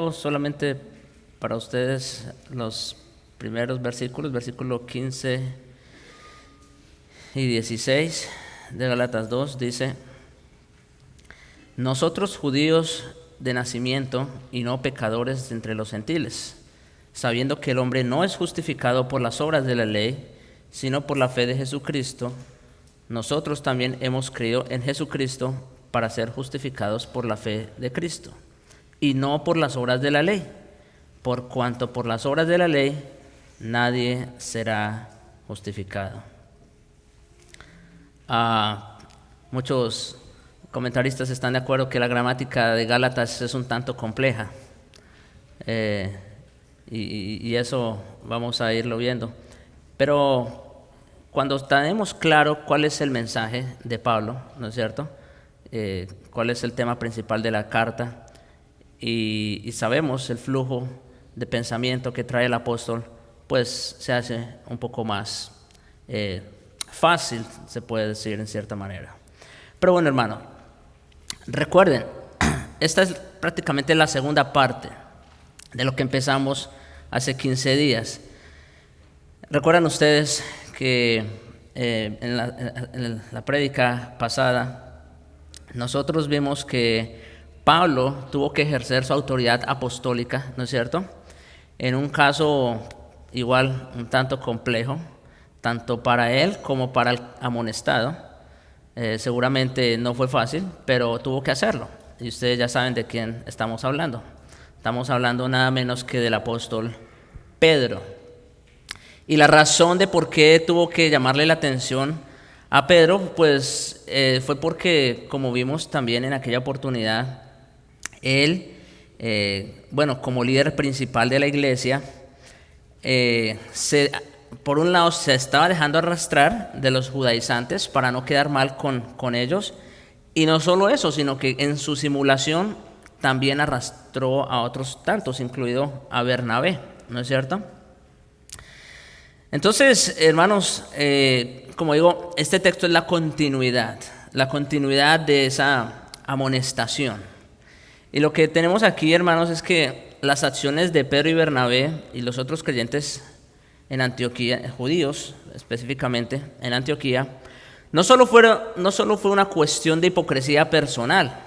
leo solamente para ustedes los primeros versículos, versículo 15 y 16 de Gálatas 2, dice: nosotros judíos de nacimiento y no pecadores entre los gentiles, sabiendo que el hombre no es justificado por las obras de la ley, sino por la fe de Jesucristo, nosotros también hemos creído en Jesucristo para ser justificados por la fe de Cristo, y no por las obras de la ley, por cuanto por las obras de la ley nadie será justificado. Muchos comentaristas están de acuerdo que la gramática de Gálatas es un tanto compleja, y eso vamos a irlo viendo. Pero cuando tenemos claro cuál es el mensaje de Pablo, ¿no es cierto? Cuál es el tema principal de la carta, y sabemos el flujo de pensamiento que trae el apóstol, pues se hace un poco más fácil, se puede decir en cierta manera. Pero bueno, hermano, recuerden, esta es prácticamente la segunda parte de lo que empezamos hace 15 días. Recuerdan ustedes que en la prédica pasada nosotros vimos que Pablo tuvo que ejercer su autoridad apostólica, ¿no es cierto?, en un caso igual un tanto complejo, tanto para él como para el amonestado. Seguramente no fue fácil, pero tuvo que hacerlo. Y ustedes ya saben de quién estamos hablando. Estamos hablando nada menos que del apóstol Pedro. Y la razón de por qué tuvo que llamarle la atención a Pedro, pues fue porque, como vimos también en aquella oportunidad, él, como líder principal de la iglesia, por un lado se estaba dejando arrastrar de los judaizantes para no quedar mal con ellos, y no solo eso, sino que en su simulación también arrastró a otros tantos, incluido a Bernabé, ¿no es cierto? Entonces, hermanos, como digo, este texto es la continuidad de esa amonestación. Y lo que tenemos aquí, hermanos, es que las acciones de Pedro y Bernabé y los otros creyentes en Antioquía, judíos específicamente en Antioquía, no solo fue una cuestión de hipocresía personal.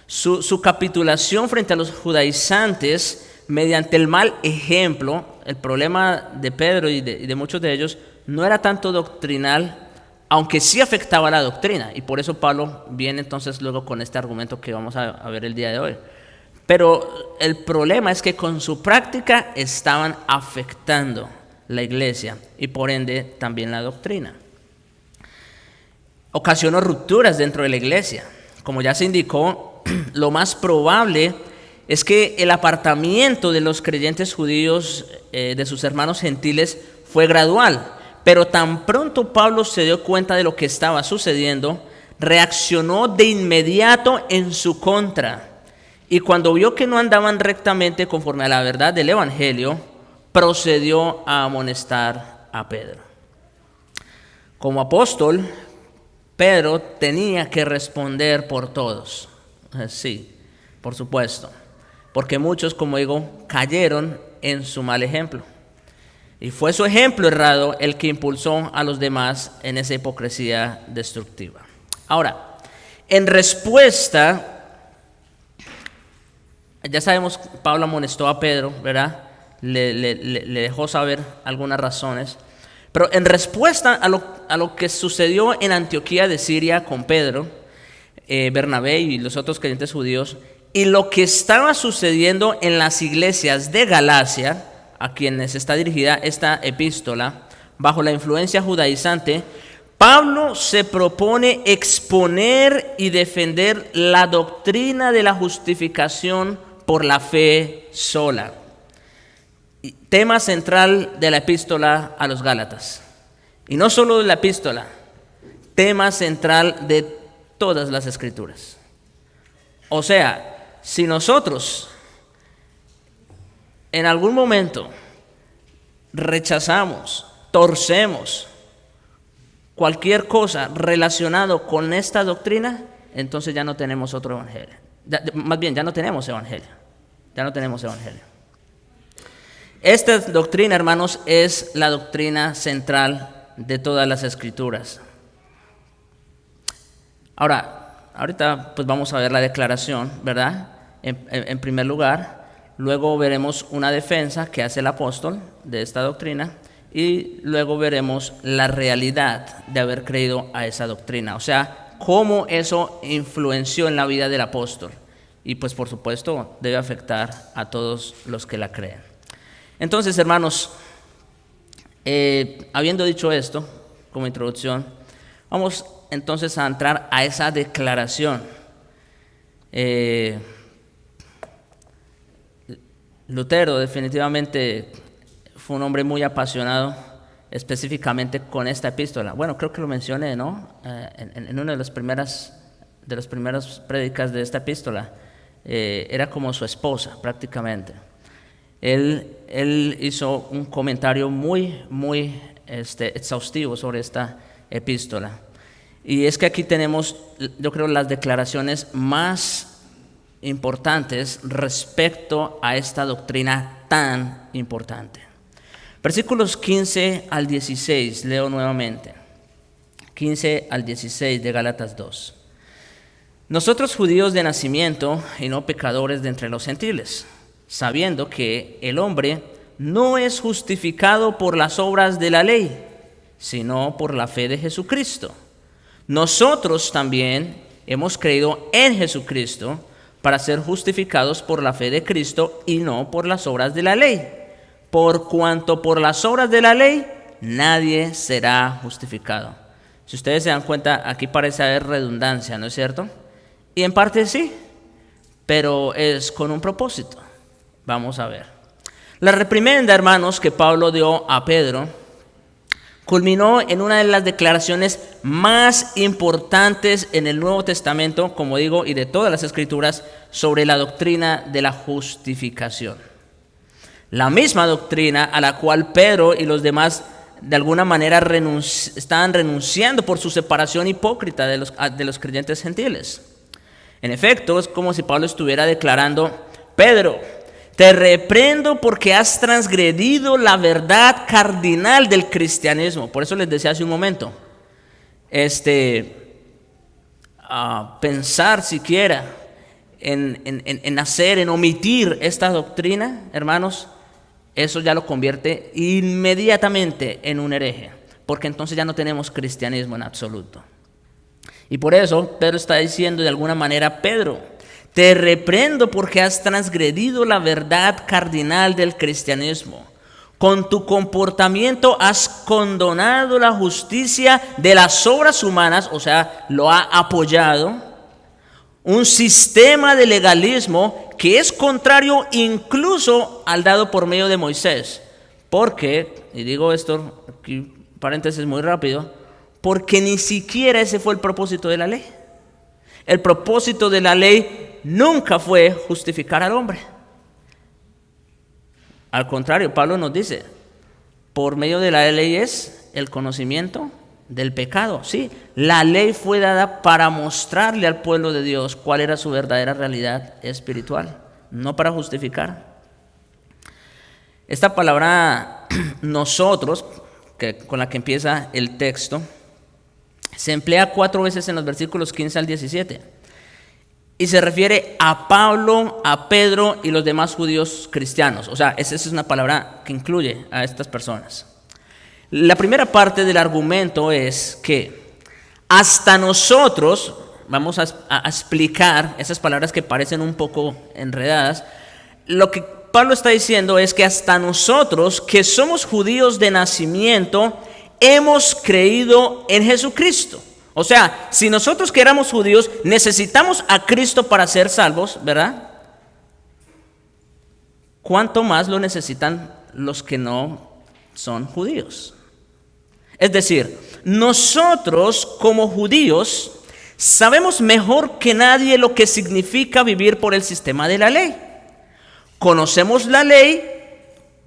Su capitulación frente a los judaizantes mediante el mal ejemplo, el problema de Pedro y de muchos de ellos no era tanto doctrinal, aunque sí afectaba la doctrina, y por eso Pablo viene entonces luego con este argumento que vamos a ver el día de hoy. Pero el problema es que con su práctica estaban afectando la iglesia y por ende también la doctrina. Ocasionó rupturas dentro de la iglesia. Como ya se indicó, lo más probable es que el apartamiento de los creyentes judíos de sus hermanos gentiles fue gradual, pero tan pronto Pablo se dio cuenta de lo que estaba sucediendo, reaccionó de inmediato en su contra, y cuando vio que no andaban rectamente conforme a la verdad del evangelio, procedió a amonestar a Pedro. Como apóstol, Pedro tenía que responder por todos. Sí, por supuesto, porque muchos, como digo, cayeron en su mal ejemplo. Y fue su ejemplo errado el que impulsó a los demás en esa hipocresía destructiva. Ahora, en respuesta, ya sabemos, Pablo amonestó a Pedro, ¿verdad? Le dejó saber algunas razones. Pero en respuesta a lo que sucedió en Antioquía de Siria con Pedro, Bernabé y los otros creyentes judíos, y lo que estaba sucediendo en las iglesias de Galacia, a quienes está dirigida esta epístola, bajo la influencia judaizante, Pablo se propone exponer y defender la doctrina de la justificación por la fe sola. Tema central de la epístola a los Gálatas. Y no solo de la epístola, tema central de todas las escrituras. O sea, si nosotros en algún momento rechazamos, torcemos cualquier cosa relacionado con esta doctrina, entonces ya no tenemos otro evangelio. Más bien, ya no tenemos evangelio. Ya no tenemos evangelio. Esta doctrina, hermanos, es la doctrina central de todas las escrituras. Ahorita pues vamos a ver la declaración, ¿verdad? En primer lugar, luego veremos una defensa que hace el apóstol de esta doctrina y luego veremos la realidad de haber creído a esa doctrina, o sea, cómo eso influenció en la vida del apóstol y pues por supuesto debe afectar a todos los que la creen. Entonces, hermanos, habiendo dicho esto como introducción, vamos entonces a entrar a esa declaración. Lutero definitivamente fue un hombre muy apasionado específicamente con esta epístola. Bueno, creo que lo mencioné, ¿no? En una de las primeras prédicas de esta epístola. Era como su esposa prácticamente. Él hizo un comentario muy exhaustivo sobre esta epístola. Y es que aquí tenemos, yo creo, las declaraciones más importantes respecto a esta doctrina tan importante. Versículos 15 al 16, leo nuevamente. 15 al 16 de Gálatas 2. Nosotros judíos de nacimiento y no pecadores de entre los gentiles, sabiendo que el hombre no es justificado por las obras de la ley, sino por la fe de Jesucristo. Nosotros también hemos creído en Jesucristo para ser justificados por la fe de Cristo y no por las obras de la ley. Por cuanto por las obras de la ley nadie será justificado. Si ustedes se dan cuenta, aquí parece haber redundancia, ¿no es cierto? Y en parte sí, pero es con un propósito. Vamos a ver. La reprimenda, hermanos, que Pablo dio a Pedro culminó en una de las declaraciones más importantes en el Nuevo Testamento, como digo, y de todas las Escrituras, sobre la doctrina de la justificación. La misma doctrina a la cual Pedro y los demás de alguna manera estaban renunciando por su separación hipócrita de los creyentes gentiles. En efecto, es como si Pablo estuviera declarando: Pedro, te reprendo porque has transgredido la verdad cardinal del cristianismo. Por eso les decía hace un momento, pensar siquiera en omitir esta doctrina, hermanos, eso ya lo convierte inmediatamente en un hereje, porque entonces ya no tenemos cristianismo en absoluto. Y por eso Pedro está diciendo de alguna manera: Pedro, te reprendo porque has transgredido la verdad cardinal del cristianismo. Con tu comportamiento has condonado la justicia de las obras humanas, o sea, lo ha apoyado. Un sistema de legalismo que es contrario incluso al dado por medio de Moisés. Porque, y digo esto, aquí paréntesis muy rápido, porque ni siquiera ese fue el propósito de la ley. El propósito de la ley nunca fue justificar al hombre. Al contrario, Pablo nos dice, por medio de la ley es el conocimiento del pecado. Sí, la ley fue dada para mostrarle al pueblo de Dios cuál era su verdadera realidad espiritual, no para justificar. Esta palabra nosotros, con la que empieza el texto, se emplea 4 veces en los versículos 15 al 17 y se refiere a Pablo, a Pedro y los demás judíos cristianos. O sea, esa es una palabra que incluye a estas personas. La primera parte del argumento es que hasta nosotros, vamos a explicar esas palabras que parecen un poco enredadas. Lo que Pablo está diciendo es que hasta nosotros, que somos judíos de nacimiento, hemos creído en Jesucristo. O sea, si nosotros que éramos judíos necesitamos a Cristo para ser salvos, ¿verdad? ¿Cuánto más lo necesitan los que no son judíos? Es decir, nosotros como judíos sabemos mejor que nadie lo que significa vivir por el sistema de la ley. Conocemos la ley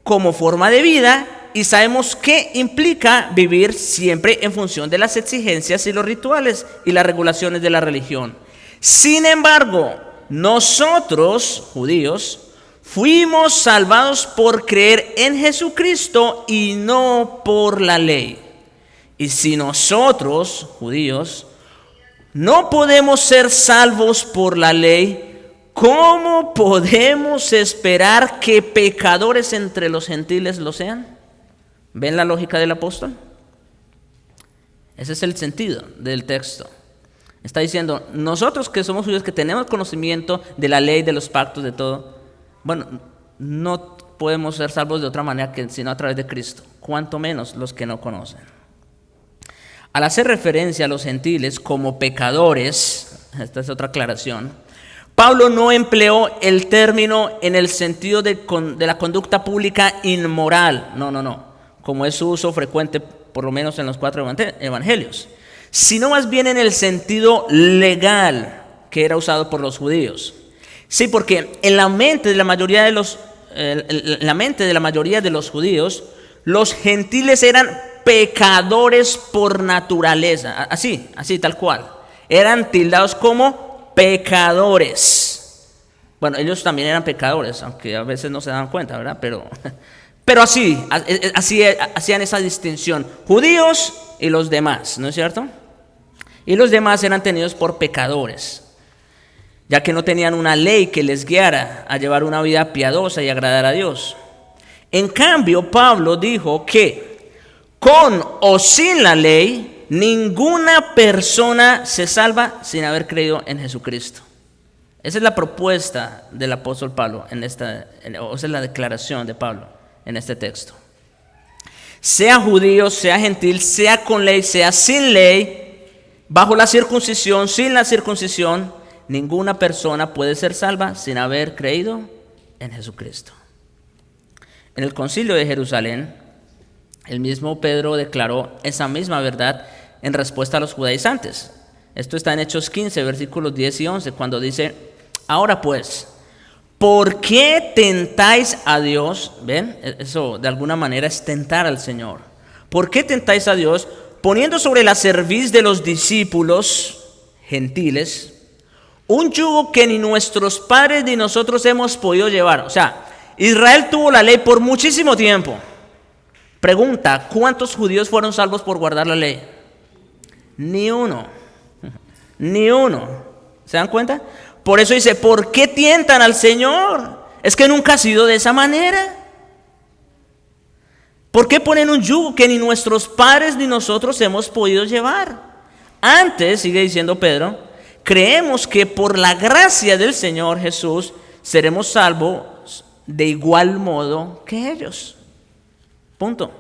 como forma de vida y sabemos qué implica vivir siempre en función de las exigencias y los rituales y las regulaciones de la religión. Sin embargo, nosotros, judíos, fuimos salvados por creer en Jesucristo y no por la ley. Y si nosotros, judíos, no podemos ser salvos por la ley, ¿cómo podemos esperar que pecadores entre los gentiles lo sean? ¿Ven la lógica del apóstol? Ese es el sentido del texto. Está diciendo, nosotros que somos judíos, que tenemos conocimiento de la ley, de los pactos, de todo, bueno, no podemos ser salvos de otra manera que sino a través de Cristo, cuanto menos los que no conocen. Al hacer referencia a los gentiles como pecadores, esta es otra aclaración, Pablo no empleó el término en el sentido de la conducta pública inmoral, no, como es su uso frecuente por lo menos en los 4 evangelios, sino más bien en el sentido legal que era usado por los judíos. Sí, porque en la mente de la mayoría de los judíos, los gentiles eran pecadores por naturaleza, así tal cual. Eran tildados como pecadores. Bueno, ellos también eran pecadores, aunque a veces no se dan cuenta, ¿verdad? Pero así hacían esa distinción, judíos y los demás, ¿no es cierto? Y los demás eran tenidos por pecadores, ya que no tenían una ley que les guiara a llevar una vida piadosa y agradar a Dios. En cambio, Pablo dijo que con o sin la ley, ninguna persona se salva sin haber creído en Jesucristo. Esa es la propuesta del apóstol Pablo, esa es la declaración de Pablo en este texto. Sea judío, sea gentil, sea con ley, sea sin ley, bajo la circuncisión, sin la circuncisión, ninguna persona puede ser salva sin haber creído en Jesucristo. En el concilio de Jerusalén, el mismo Pedro declaró esa misma verdad en respuesta a los judaizantes. Esto está en Hechos 15, versículos 10 y 11, cuando dice, ahora pues, ¿por qué tentáis a Dios? ¿Ven? Eso de alguna manera es tentar al Señor. ¿Por qué tentáis a Dios poniendo sobre la cerviz de los discípulos gentiles un yugo que ni nuestros padres ni nosotros hemos podido llevar? O sea, Israel tuvo la ley por muchísimo tiempo. Pregunta, ¿cuántos judíos fueron salvos por guardar la ley? Ni uno. Ni uno. ¿Se dan cuenta? Por eso dice, ¿por qué tientan al Señor? Es que nunca ha sido de esa manera. ¿Por qué ponen un yugo que ni nuestros padres ni nosotros hemos podido llevar? Antes, sigue diciendo Pedro, creemos que por la gracia del Señor Jesús seremos salvos de igual modo que ellos. Punto.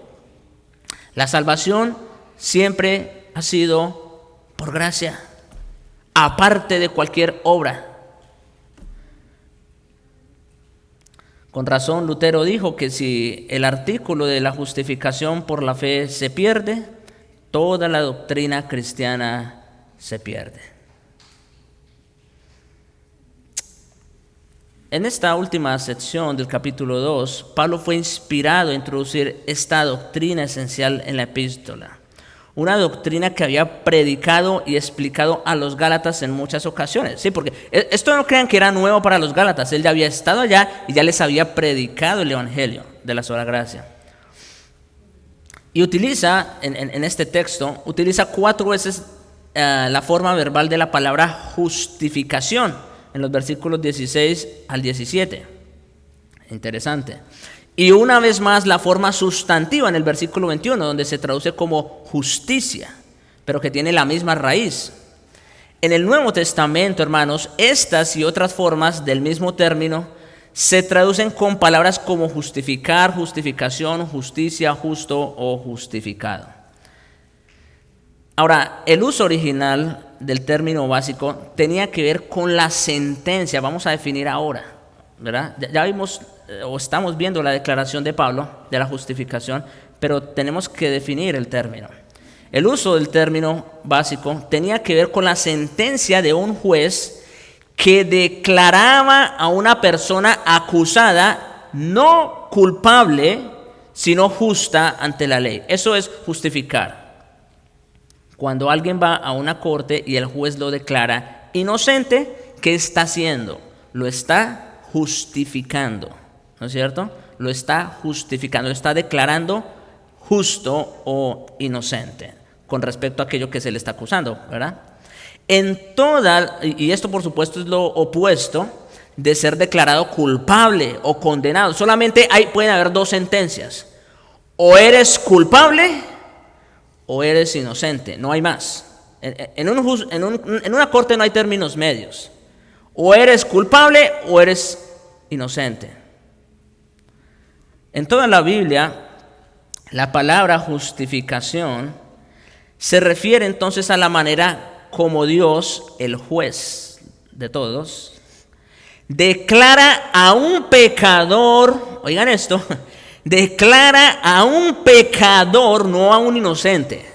La salvación siempre ha sido por gracia, aparte de cualquier obra. Con razón, Lutero dijo que si el artículo de la justificación por la fe se pierde, toda la doctrina cristiana se pierde. En esta última sección del capítulo 2, Pablo fue inspirado a introducir esta doctrina esencial en la epístola. Una doctrina que había predicado y explicado a los Gálatas en muchas ocasiones. Sí, porque esto no crean que era nuevo para los Gálatas. Él ya había estado allá y ya les había predicado el evangelio de la sola gracia. Y utiliza, en este texto, utiliza 4 veces la forma verbal de la palabra justificación en los versículos 16 al 17. Interesante. Y una vez más la forma sustantiva en el versículo 21, donde se traduce como justicia, pero que tiene la misma raíz. En el Nuevo Testamento, hermanos, estas y otras formas del mismo término se traducen con palabras como justificar, justificación, justicia, justo o justificado. Ahora, el uso original del término básico tenía que ver con la sentencia. Vamos a definir ahora, ¿verdad? Ya vimos o estamos viendo la declaración de Pablo de la justificación, pero tenemos que definir el término. El uso del término básico tenía que ver con la sentencia de un juez que declaraba a una persona acusada no culpable, sino justa ante la ley. Eso es justificar. Cuando alguien va a una corte y el juez lo declara inocente, ¿qué está haciendo? Lo está justificando. ¿no es cierto? Lo está justificando, lo está declarando justo o inocente con respecto a aquello que se le está acusando, ¿verdad? Y esto por supuesto es lo opuesto de ser declarado culpable o condenado. Solamente pueden haber dos sentencias: o eres culpable o eres inocente, no hay más. En una corte no hay términos medios: o eres culpable o eres inocente. En toda la Biblia, la palabra justificación se refiere entonces a la manera como Dios, el juez de todos, declara a un pecador, oigan esto, declara a un pecador, no a un inocente,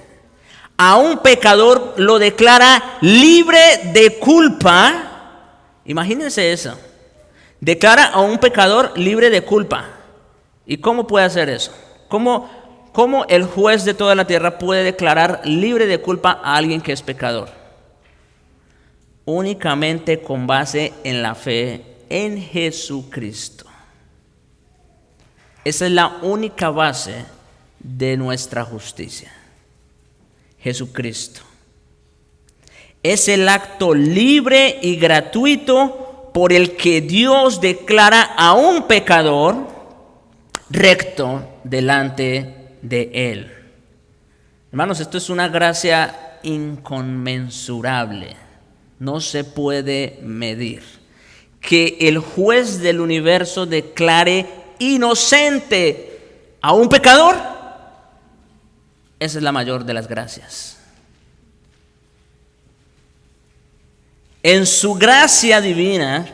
a un pecador lo declara libre de culpa. Imagínense eso, declara a un pecador libre de culpa. ¿Y cómo puede hacer eso? ¿Cómo el juez de toda la tierra puede declarar libre de culpa a alguien que es pecador? Únicamente con base en la fe en Jesucristo. Esa es la única base de nuestra justicia. Jesucristo. Es el acto libre y gratuito por el que Dios declara a un pecador recto delante de Él. Hermanos, esto es una gracia inconmensurable. No se puede medir. Que el juez del universo declare inocente a un pecador, esa es la mayor de las gracias. En su gracia divina,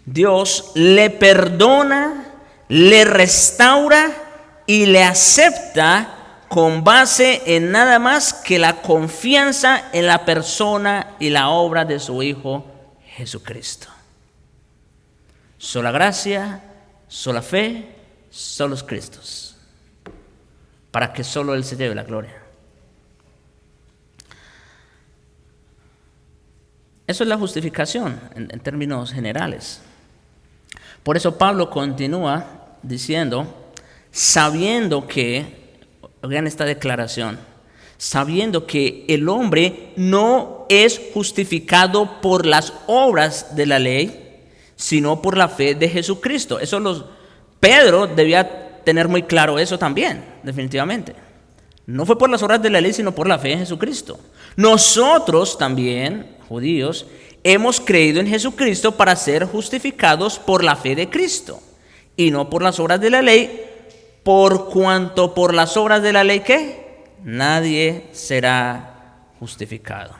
Dios le perdona, le restaura y le acepta con base en nada más que la confianza en la persona y la obra de su Hijo Jesucristo. Sola gracia, sola fe, solos Cristos, para que solo Él se lleve la gloria. Eso es la justificación en términos generales. Por eso Pablo continúa diciendo, sabiendo que, oigan esta declaración, sabiendo que el hombre no es justificado por las obras de la ley, sino por la fe de Jesucristo. Pedro debía tener muy claro eso también, definitivamente. No fue por las obras de la ley, sino por la fe en Jesucristo. Nosotros también, judíos, hemos creído en Jesucristo para ser justificados por la fe de Cristo y no por las obras de la ley, por cuanto por las obras de la ley, ¿qué? Nadie será justificado.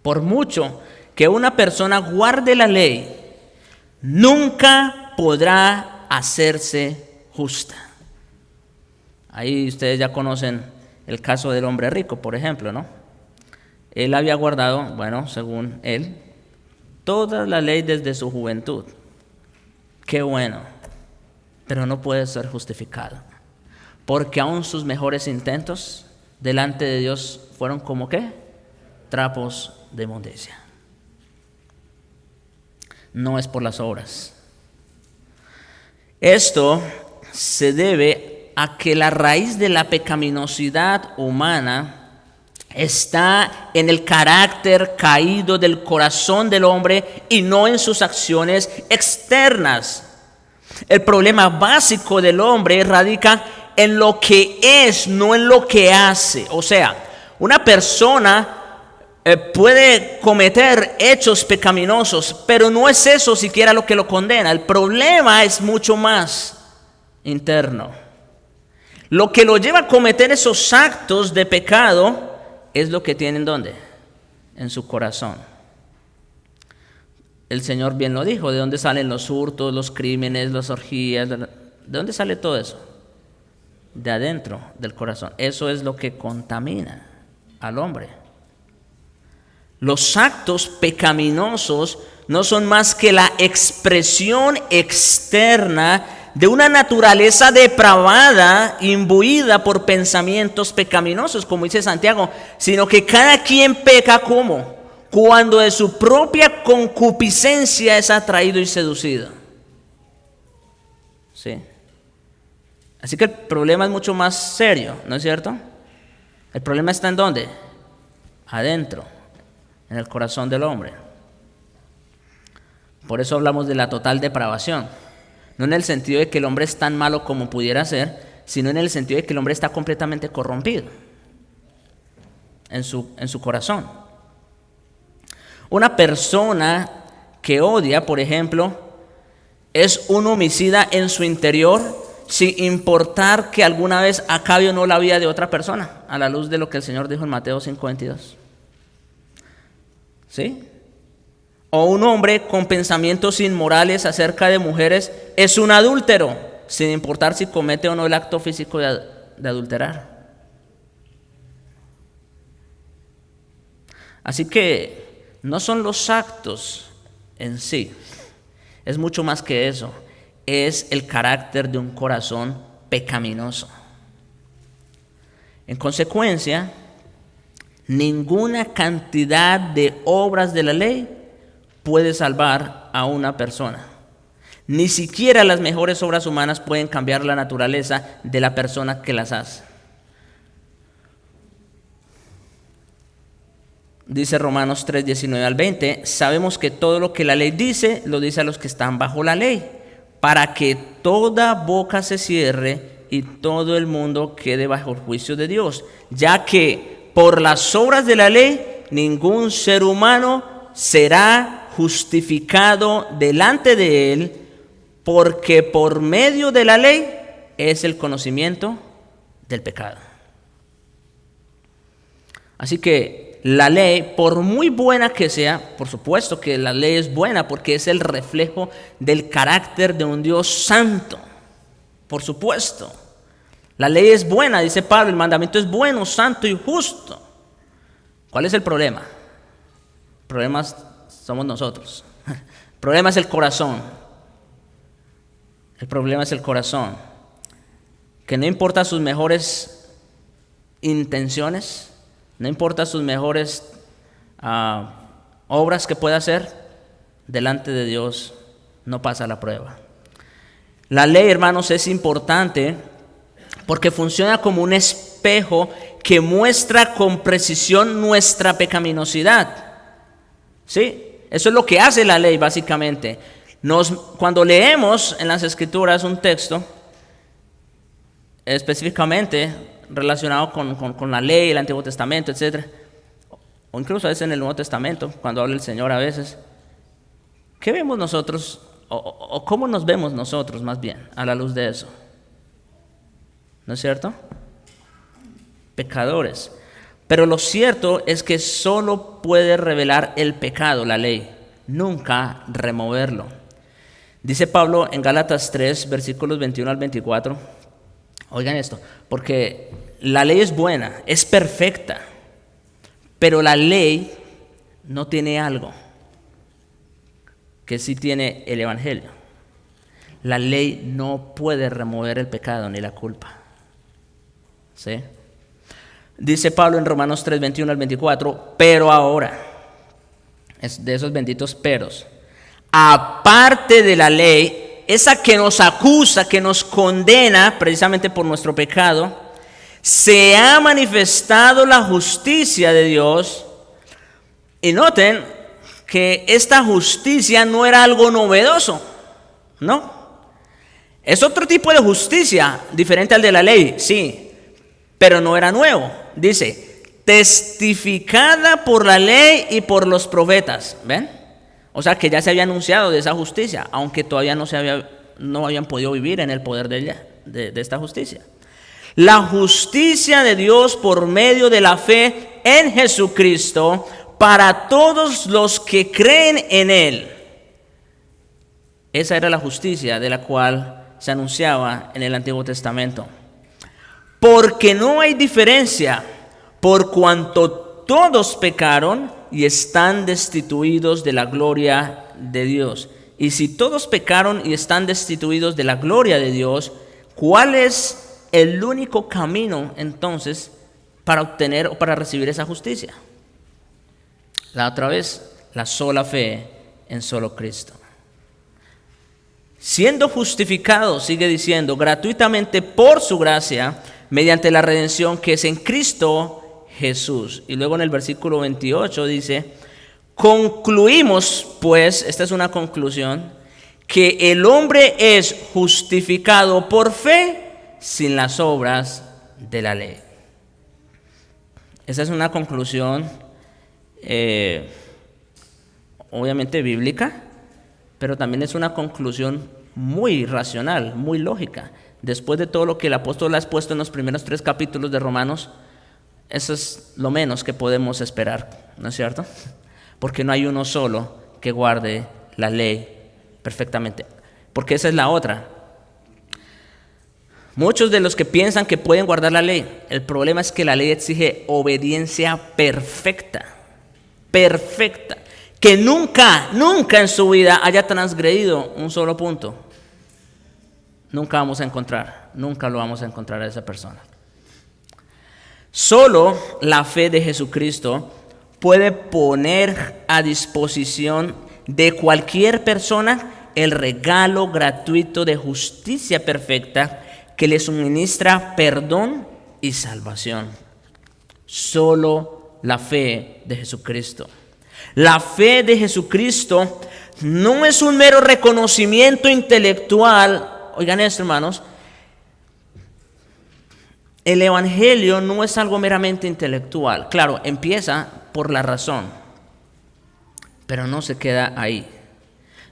Por mucho que una persona guarde la ley, nunca podrá hacerse justa. Ahí ustedes ya conocen el caso del hombre rico, por ejemplo, ¿no? Él había guardado, bueno, según él, toda la ley desde su juventud. Qué bueno, pero no puede ser justificado, porque aún sus mejores intentos delante de Dios fueron como ¿qué? Trapos de inmundicia. No es por las obras. Esto se debe a que la raíz de la pecaminosidad humana está en el carácter caído del corazón del hombre y no en sus acciones externas. El problema básico del hombre radica en lo que es, no en lo que hace. O sea, una persona puede cometer hechos pecaminosos, pero no es eso siquiera lo que lo condena. El problema es mucho más interno. Lo que lo lleva a cometer esos actos de pecado es lo que tiene ¿en dónde? En su corazón. El Señor bien lo dijo, ¿de dónde salen los hurtos, los crímenes, las orgías? ¿De dónde sale todo eso? De adentro del corazón. Eso es lo que contamina al hombre. Los actos pecaminosos no son más que la expresión externa de una naturaleza depravada, imbuida por pensamientos pecaminosos, como dice Santiago, sino que cada quien peca ¿cómo? Cuando de su propia concupiscencia es atraído y seducido. ¿sí? Así que el problema es mucho más serio, ¿no es cierto? El problema está ¿en dónde? Adentro, en el corazón del hombre. Por eso hablamos de la total depravación. No en el sentido de que el hombre es tan malo como pudiera ser, sino en el sentido de que el hombre está completamente corrompido en su corazón. Una persona que odia, por ejemplo, es un homicida en su interior, sin importar que alguna vez acabe o no la vida de otra persona, a la luz de lo que el Señor dijo en Mateo 5:22. ¿Sí? O un hombre con pensamientos inmorales acerca de mujeres es un adúltero, sin importar si comete o no el acto físico de adulterar. Así que no son los actos en sí, es mucho más que eso, es el carácter de un corazón pecaminoso. En consecuencia, ninguna cantidad de obras de la ley puede salvar a una persona. Ni siquiera las mejores obras humanas pueden cambiar la naturaleza de la persona que las hace. Dice Romanos 3:19-20, sabemos que todo lo que la ley dice, lo dice a los que están bajo la ley, para que toda boca se cierre y todo el mundo quede bajo el juicio de Dios, ya que por las obras de la ley ningún ser humano será justificado delante de él, porque por medio de la ley es el conocimiento del pecado. Así que la ley, por muy buena que sea, por supuesto que la ley es buena porque es el reflejo del carácter de un Dios santo, por supuesto. La ley es buena, dice Pablo, el mandamiento es bueno, santo y justo. ¿Cuál es el problema? El problema somos nosotros. El problema es el corazón. El problema es el corazón. Que no importa sus mejores intenciones, no importa sus mejores obras que pueda hacer, delante de Dios no pasa la prueba. La ley, hermanos, es importante porque funciona como un espejo que muestra con precisión nuestra pecaminosidad. ¿Sí? Eso es lo que hace la ley, básicamente. Cuando leemos en las Escrituras un texto, específicamente relacionado con la ley, el Antiguo Testamento, etc., o incluso a veces en el Nuevo Testamento, cuando habla el Señor a veces, ¿qué vemos nosotros, o cómo nos vemos nosotros más bien a la luz de eso? ¿No es cierto? Pecadores. Pero lo cierto es que solo puede revelar el pecado, la ley, nunca removerlo. Dice Pablo en Gálatas 3, versículos 21-24, oigan esto, porque la ley es buena, es perfecta, pero la ley no tiene algo que sí tiene el Evangelio. La ley no puede remover el pecado ni la culpa. ¿Sí? Dice Pablo en Romanos 3, 21-24, pero ahora, es de esos benditos peros, aparte de la ley, esa que nos acusa, que nos condena precisamente por nuestro pecado, se ha manifestado la justicia de Dios. Y noten que esta justicia no era algo novedoso, ¿no? Es otro tipo de justicia, diferente al de la ley, sí, pero no era nuevo. Dice, testificada por la ley y por los profetas, ¿ven? O sea que ya se había anunciado de esa justicia, aunque todavía no habían podido vivir en el poder de ella, de esta justicia. La justicia de Dios por medio de la fe en Jesucristo para todos los que creen en Él. Esa era la justicia de la cual se anunciaba en el Antiguo Testamento. Porque no hay diferencia, por cuanto todos pecaron y están destituidos de la gloria de Dios. Y si todos pecaron y están destituidos de la gloria de Dios, ¿cuál es el único camino entonces para obtener o para recibir esa justicia? La otra vez, la sola fe en solo Cristo. siendo justificados, sigue diciendo, gratuitamente por su gracia, mediante la redención que es en Cristo Jesús. Y luego en el versículo 28 dice, concluimos pues, esta es una conclusión, que el hombre es justificado por fe sin las obras de la ley. Esa es una conclusión obviamente bíblica, pero también es una conclusión muy racional, muy lógica. Después de todo lo que el apóstol ha expuesto en los primeros 3 capítulos de Romanos, eso es lo menos que podemos esperar, ¿no es cierto? Porque no hay uno solo que guarde la ley perfectamente, porque esa es la otra. Muchos de los que piensan que pueden guardar la ley, el problema es que la ley exige obediencia perfecta, que nunca en su vida haya transgredido un solo punto. Nunca lo vamos a encontrar a esa persona. Solo la fe de Jesucristo puede poner a disposición de cualquier persona el regalo gratuito de justicia perfecta que le suministra perdón y salvación. Solo la fe de Jesucristo. La fe de Jesucristo no es un mero reconocimiento intelectual. Oigan esto, hermanos. El evangelio no es algo meramente intelectual. Claro, empieza por la razón, pero no se queda ahí.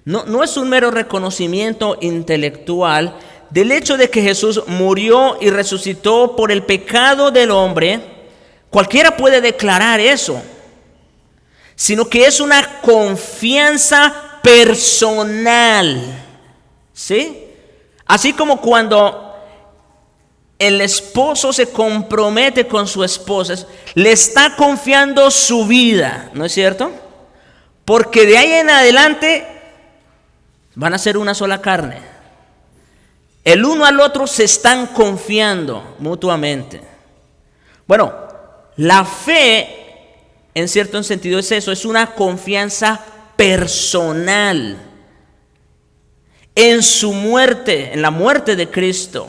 No es un mero reconocimiento intelectual del hecho de que Jesús murió y resucitó por el pecado del hombre. Cualquiera puede declarar eso, sino que es una confianza personal, ¿sí? Así como cuando el esposo se compromete con su esposa, le está confiando su vida, ¿no es cierto? Porque de ahí en adelante van a ser una sola carne. El uno al otro se están confiando mutuamente. Bueno, la fe, en cierto sentido, es eso, es una confianza personal en su muerte, en la muerte de Cristo,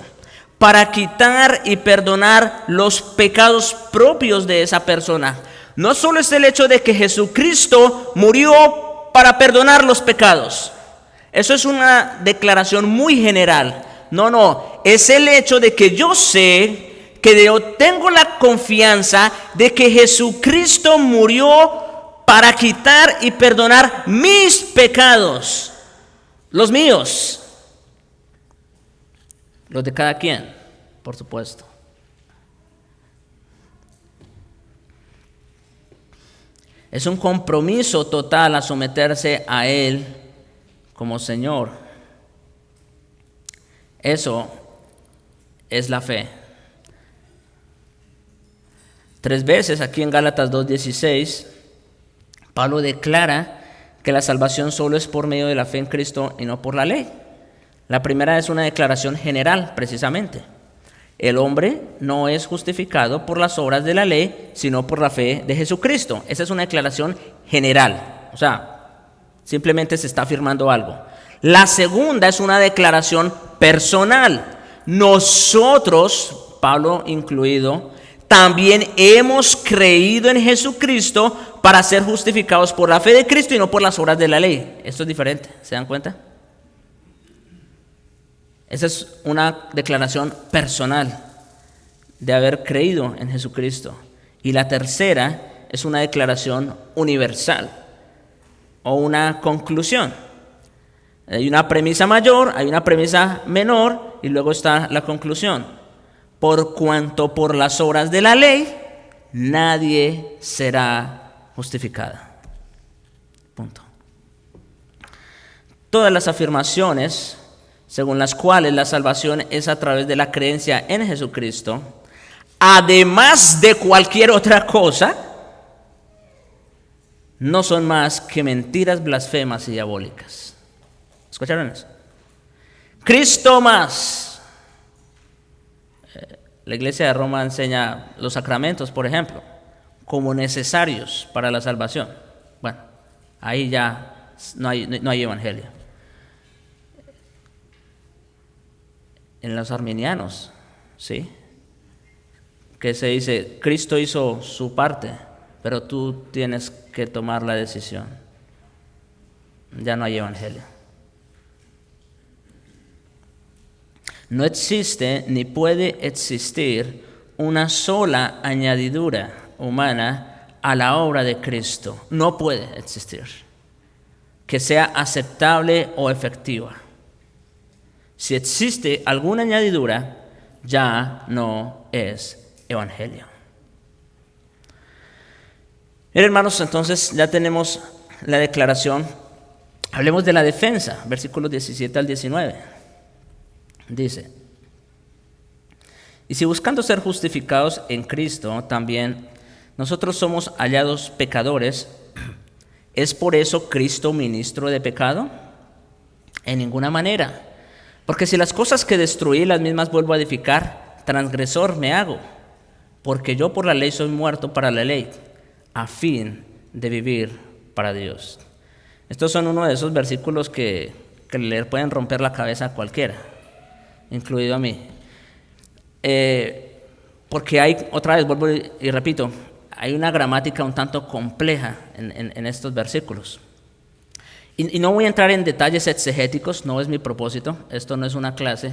para quitar y perdonar los pecados propios de esa persona. No solo es el hecho de que Jesucristo murió para perdonar los pecados. Eso es una declaración muy general. No, es el hecho de que yo sé que yo tengo la confianza de que Jesucristo murió para quitar y perdonar mis pecados, los míos, los de cada quien, por supuesto. Es un compromiso total a someterse a Él como Señor. Eso es la fe. 3 veces aquí en Gálatas 2:16, Pablo declara que la salvación solo es por medio de la fe en Cristo y no por la ley. La primera es una declaración general, precisamente. El hombre no es justificado por las obras de la ley, sino por la fe de Jesucristo. Esa es una declaración general. O sea, simplemente se está afirmando algo. La segunda es una declaración personal. Nosotros, Pablo incluido, también hemos creído en Jesucristo para ser justificados por la fe de Cristo y no por las obras de la ley. Esto es diferente, ¿se dan cuenta? Esa es una declaración personal de haber creído en Jesucristo. Y la tercera es una declaración universal o una conclusión. Hay una premisa mayor, hay una premisa menor y luego está la conclusión. Por cuanto por las obras de la ley nadie será justificado. Punto. Todas las afirmaciones según las cuales la salvación es a través de la creencia en Jesucristo, además de cualquier otra cosa, no son más que mentiras blasfemas y diabólicas. ¿Escucharon eso? Cristo más. La Iglesia de Roma enseña los sacramentos, por ejemplo, como necesarios para la salvación. Bueno, ahí ya no hay evangelio. en los arminianos, ¿sí? Que se dice, Cristo hizo su parte, pero tú tienes que tomar la decisión. Ya no hay evangelio. No existe ni puede existir una sola añadidura humana a la obra de Cristo. No puede existir que sea aceptable o efectiva. Si existe alguna añadidura, ya no es evangelio. Bien, hermanos, entonces ya tenemos la declaración. Hablemos de la defensa, versículos 17 al 19. Dice: y si buscando ser justificados en Cristo, también nosotros somos hallados pecadores, ¿es por eso Cristo ministro de pecado? En ninguna manera. Porque si las cosas que destruí las mismas vuelvo a edificar, transgresor me hago. Porque yo por la ley soy muerto para la ley, a fin de vivir para Dios. Estos son uno de esos versículos que le pueden romper la cabeza a cualquiera, incluido a mí. Porque hay, otra vez vuelvo y repito, hay una gramática un tanto compleja en estos versículos. Y no voy a entrar en detalles exegéticos, no es mi propósito. Esto no es una clase,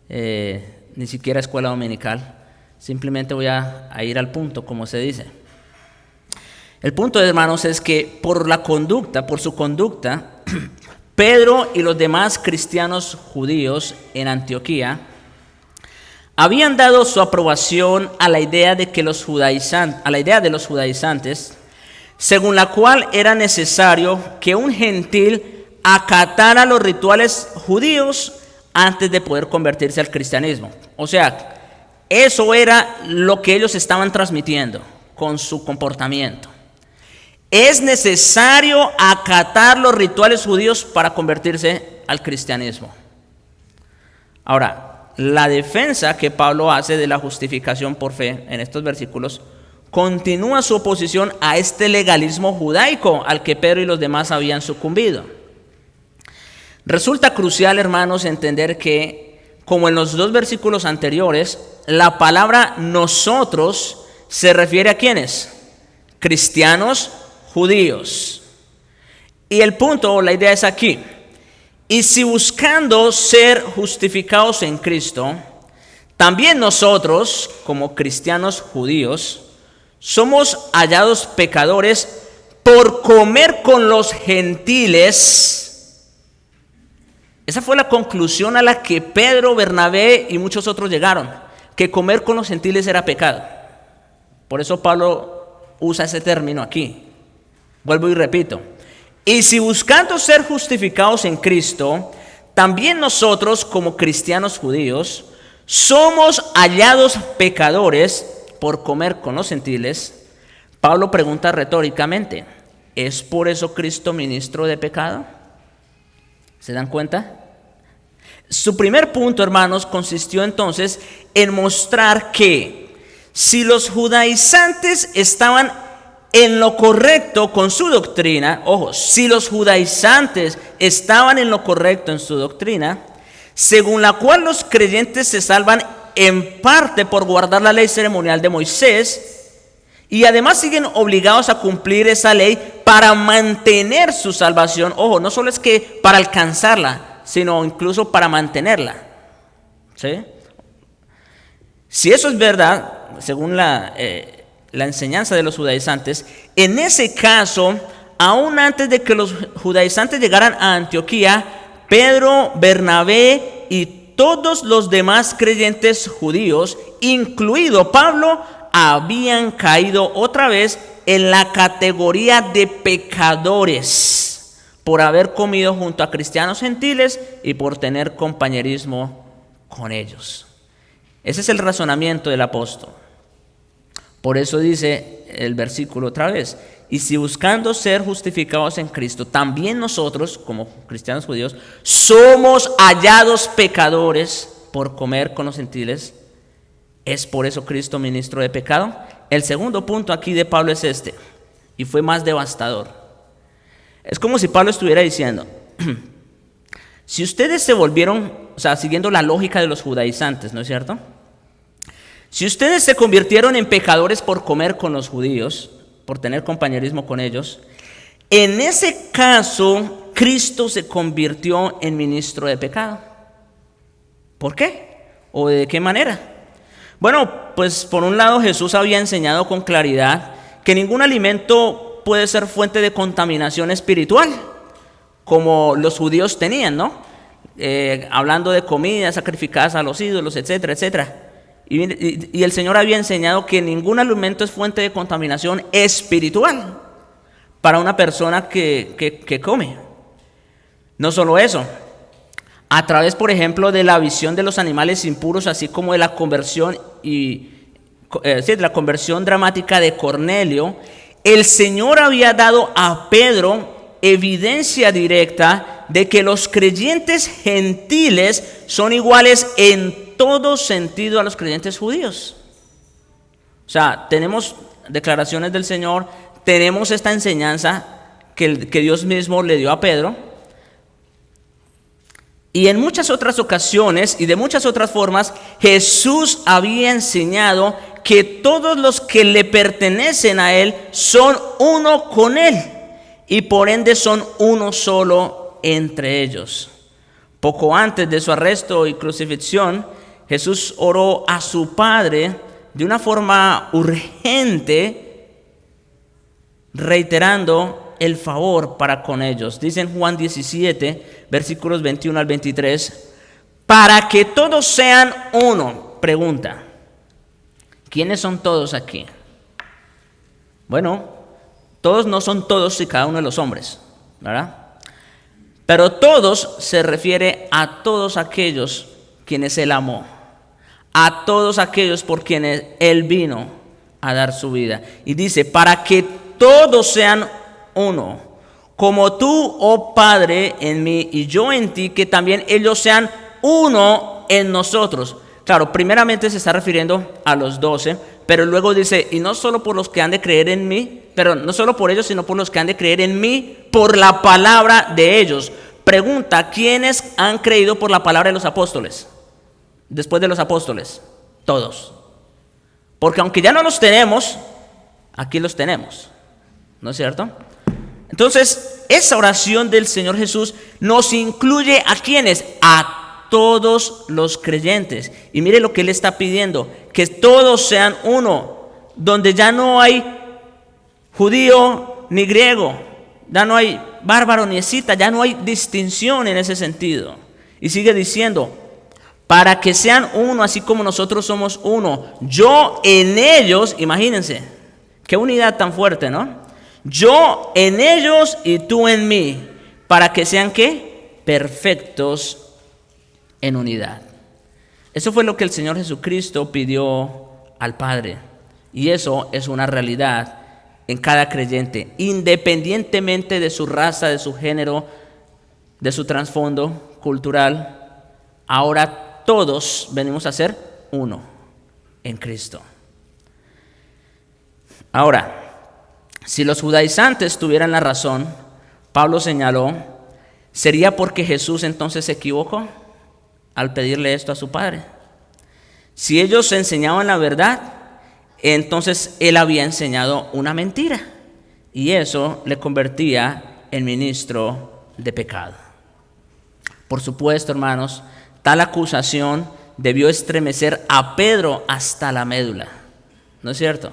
ni siquiera escuela dominical. Simplemente voy a ir al punto, como se dice. El punto, hermanos, es que por su conducta, Pedro y los demás cristianos judíos en Antioquía habían dado su aprobación a la idea de los judaizantes, según la cual era necesario que un gentil acatara los rituales judíos antes de poder convertirse al cristianismo. O sea, eso era lo que ellos estaban transmitiendo con su comportamiento. Es necesario acatar los rituales judíos para convertirse al cristianismo. Ahora, la defensa que Pablo hace de la justificación por fe en estos versículos continúa su oposición a este legalismo judaico al que Pedro y los demás habían sucumbido. Resulta crucial, hermanos, entender que, como en los dos versículos anteriores, la palabra nosotros se refiere a ¿quiénes? Cristianos judíos. Y el punto o la idea es aquí. Y si buscando ser justificados en Cristo, también nosotros, como cristianos judíos, somos hallados pecadores por comer con los gentiles. Esa fue la conclusión a la que Pedro, Bernabé y muchos otros llegaron, que comer con los gentiles era pecado. Por eso Pablo usa ese término aquí. Vuelvo y repito. Y si buscando ser justificados en Cristo, también nosotros como cristianos judíos somos hallados pecadores por comer con los gentiles, Pablo pregunta retóricamente, ¿es por eso Cristo ministro de pecado? ¿Se dan cuenta? Su primer punto, hermanos, consistió entonces en mostrar que si los judaizantes estaban en lo correcto con su doctrina, ojo, si los judaizantes estaban en lo correcto en su doctrina, según la cual los creyentes se salvan en parte por guardar la ley ceremonial de Moisés, y además siguen obligados a cumplir esa ley para mantener su salvación. Ojo, no solo es que para alcanzarla, sino incluso para mantenerla. ¿Sí? Si eso es verdad, según la enseñanza de los judaizantes, en ese caso, aún antes de que los judaizantes llegaran a Antioquía, Pedro, Bernabé y todos los demás creyentes judíos, incluido Pablo, habían caído otra vez en la categoría de pecadores por haber comido junto a cristianos gentiles y por tener compañerismo con ellos. Ese es el razonamiento del apóstol. Por eso dice el versículo otra vez, y si buscando ser justificados en Cristo, también nosotros, como cristianos judíos, somos hallados pecadores por comer con los gentiles, ¿es por eso Cristo ministro de pecado? El segundo punto aquí de Pablo es este, y fue más devastador. Es como si Pablo estuviera diciendo, Si ustedes se volvieron, o sea, siguiendo la lógica de los judaizantes, ¿no es cierto? Si ustedes se convirtieron en pecadores por comer con los judíos, por tener compañerismo con ellos, en ese caso, Cristo se convirtió en ministro de pecado. ¿Por qué? ¿O de qué manera? Bueno, pues por un lado Jesús había enseñado con claridad que ningún alimento puede ser fuente de contaminación espiritual, como los judíos tenían, ¿no? Hablando de comidas sacrificadas a los ídolos, etcétera, etcétera. Y el Señor había enseñado que ningún alimento es fuente de contaminación espiritual para una persona que come. No solo eso, a través, por ejemplo, de la visión de los animales impuros, así como de la conversión de la conversión dramática de Cornelio, el Señor había dado a Pedro evidencia directa de que los creyentes gentiles son iguales en todo sentido a los creyentes judíos. O sea, tenemos declaraciones del Señor, tenemos esta enseñanza que Dios mismo le dio a Pedro. Y en muchas otras ocasiones y de muchas otras formas, Jesús había enseñado que todos los que le pertenecen a Él son uno con Él y por ende son uno solo entre ellos. Poco antes de su arresto y crucifixión, Jesús oró a su Padre de una forma urgente, reiterando el favor para con ellos. Dice en Juan 17, versículos 21 al 23, para que todos sean uno. Pregunta, ¿quiénes son todos aquí? Bueno, todos no son todos y cada uno de los hombres, ¿verdad? Pero todos se refiere a todos aquellos quienes Él amó, a todos aquellos por quienes Él vino a dar su vida. Y dice, para que todos sean uno, como tú, oh Padre, en mí y yo en ti, que también ellos sean uno en nosotros. Claro, primeramente se está refiriendo a los 12, pero luego dice, y no solo por los que han de creer en mí, pero no solo por ellos, sino por los que han de creer en mí, por la palabra de ellos. Pregunta, ¿quiénes han creído por la palabra de los apóstoles? Después de los apóstoles, todos. Porque aunque ya no los tenemos, aquí los tenemos, ¿no es cierto? Entonces, esa oración del Señor Jesús nos incluye ¿a quiénes? A todos los creyentes. Y mire lo que Él está pidiendo, que todos sean uno, donde ya no hay judío ni griego, ya no hay bárbaro ni escita, ya no hay distinción en ese sentido. Y sigue diciendo, para que sean uno, así como nosotros somos uno. Yo en ellos, imagínense, qué unidad tan fuerte, ¿no? Yo en ellos y tú en mí, para que sean ¿qué? Perfectos en unidad. Eso fue lo que el Señor Jesucristo pidió al Padre. Y eso es una realidad en cada creyente, independientemente de su raza, de su género, de su trasfondo cultural. Ahora todos venimos a ser uno en Cristo. Ahora, si los judaizantes tuvieran la razón, Pablo señaló, ¿sería porque Jesús entonces se equivocó al pedirle esto a su Padre? Si ellos enseñaban la verdad, entonces Él había enseñado una mentira, y eso le convertía en ministro de pecado. Por supuesto, hermanos, tal acusación debió estremecer a Pedro hasta la médula, ¿no es cierto?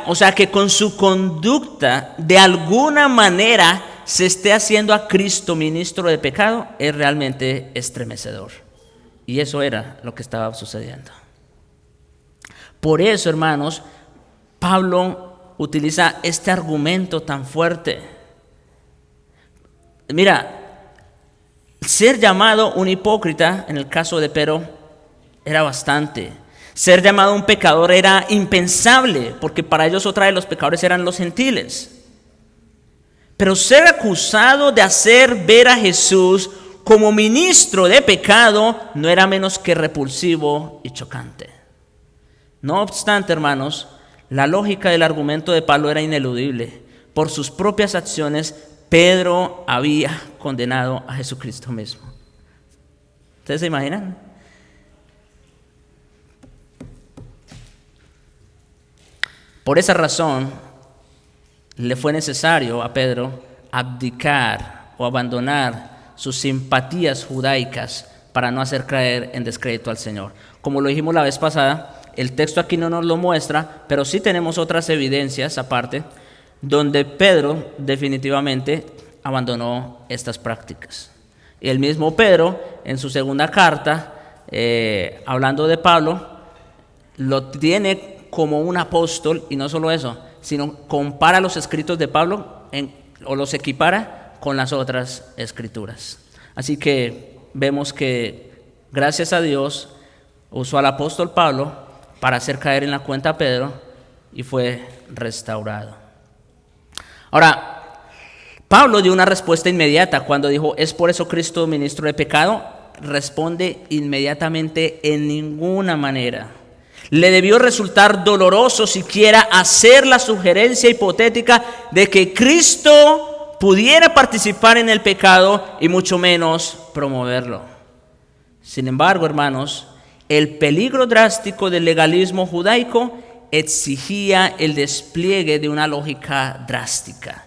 O sea, que con su conducta de alguna manera se esté haciendo a Cristo ministro de pecado es realmente estremecedor. Y eso era lo que estaba sucediendo. Por eso, hermanos, Pablo utiliza este argumento tan fuerte. Mira, ser llamado un hipócrita, en el caso de Pedro, era bastante. Ser llamado un pecador era impensable, porque para ellos otra de los pecadores eran los gentiles. Pero ser acusado de hacer ver a Jesús como ministro de pecado no era menos que repulsivo y chocante. No obstante, hermanos, la lógica del argumento de Pablo era ineludible. Por sus propias acciones, Pedro había condenado a Jesucristo mismo. ¿Ustedes se imaginan? Por esa razón, le fue necesario a Pedro abdicar o abandonar sus simpatías judaicas para no hacer caer en descrédito al Señor. Como lo dijimos la vez pasada, el texto aquí no nos lo muestra, pero sí tenemos otras evidencias aparte, donde Pedro definitivamente abandonó estas prácticas. Y el mismo Pedro, en su segunda carta, hablando de Pablo, lo tiene como un apóstol, y no solo eso, sino compara los escritos de Pablo o los equipara con las otras escrituras. Así que vemos que, gracias a Dios, usó al apóstol Pablo para hacer caer en la cuenta a Pedro y fue restaurado. Ahora, Pablo dio una respuesta inmediata cuando dijo, ¿es por eso Cristo ministro de pecado? Responde inmediatamente, en ninguna manera. Le debió resultar doloroso siquiera hacer la sugerencia hipotética de que Cristo pudiera participar en el pecado y mucho menos promoverlo. Sin embargo, hermanos, el peligro drástico del legalismo judaico exigía el despliegue de una lógica drástica.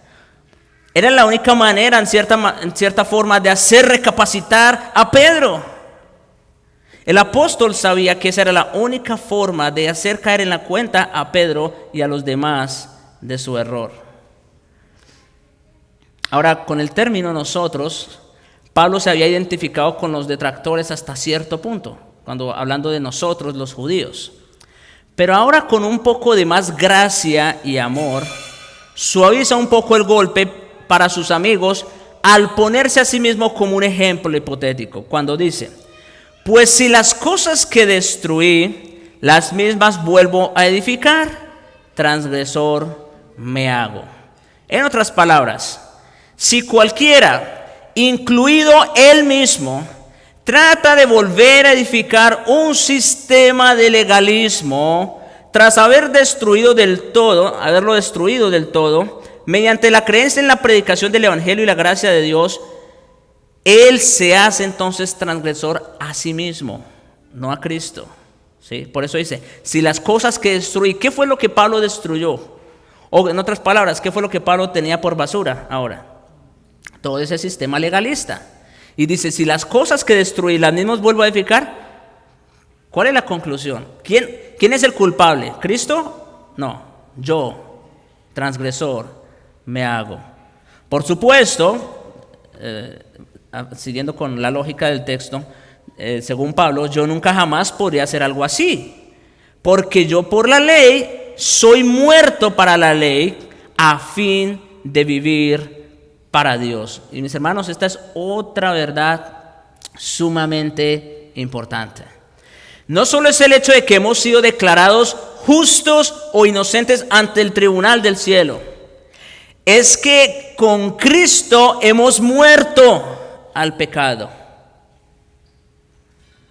Era la única manera, en cierta forma, de hacer recapacitar a Pedro. El apóstol sabía que esa era la única forma de hacer caer en la cuenta a Pedro y a los demás de su error. Ahora, con el término nosotros, Pablo se había identificado con los detractores hasta cierto punto, cuando hablando de nosotros, los judíos. Pero ahora, con un poco de más gracia y amor, suaviza un poco el golpe para sus amigos al ponerse a sí mismo como un ejemplo hipotético, cuando dice: pues si las cosas que destruí, las mismas vuelvo a edificar, transgresor me hago. En otras palabras, si cualquiera, incluido él mismo, trata de volver a edificar un sistema de legalismo, tras haberlo destruido del todo, mediante la creencia en la predicación del Evangelio y la gracia de Dios, él se hace entonces transgresor a sí mismo, no a Cristo. ¿Sí? Por eso dice, si las cosas que destruí, ¿qué fue lo que Pablo destruyó? O en otras palabras, ¿qué fue lo que Pablo tenía por basura ahora? Todo ese sistema legalista. Y dice, si las cosas que destruí, las mismas vuelvo a edificar, ¿cuál es la conclusión? ¿Quién es el culpable? ¿Cristo? No, yo, transgresor, me hago. Por supuesto, siguiendo con la lógica del texto, según Pablo, yo nunca jamás podría hacer algo así, porque yo por la ley soy muerto para la ley a fin de vivir para Dios. Y mis hermanos, esta es otra verdad sumamente importante. No solo es el hecho de que hemos sido declarados justos o inocentes ante el tribunal del cielo, es que con Cristo hemos muerto al pecado.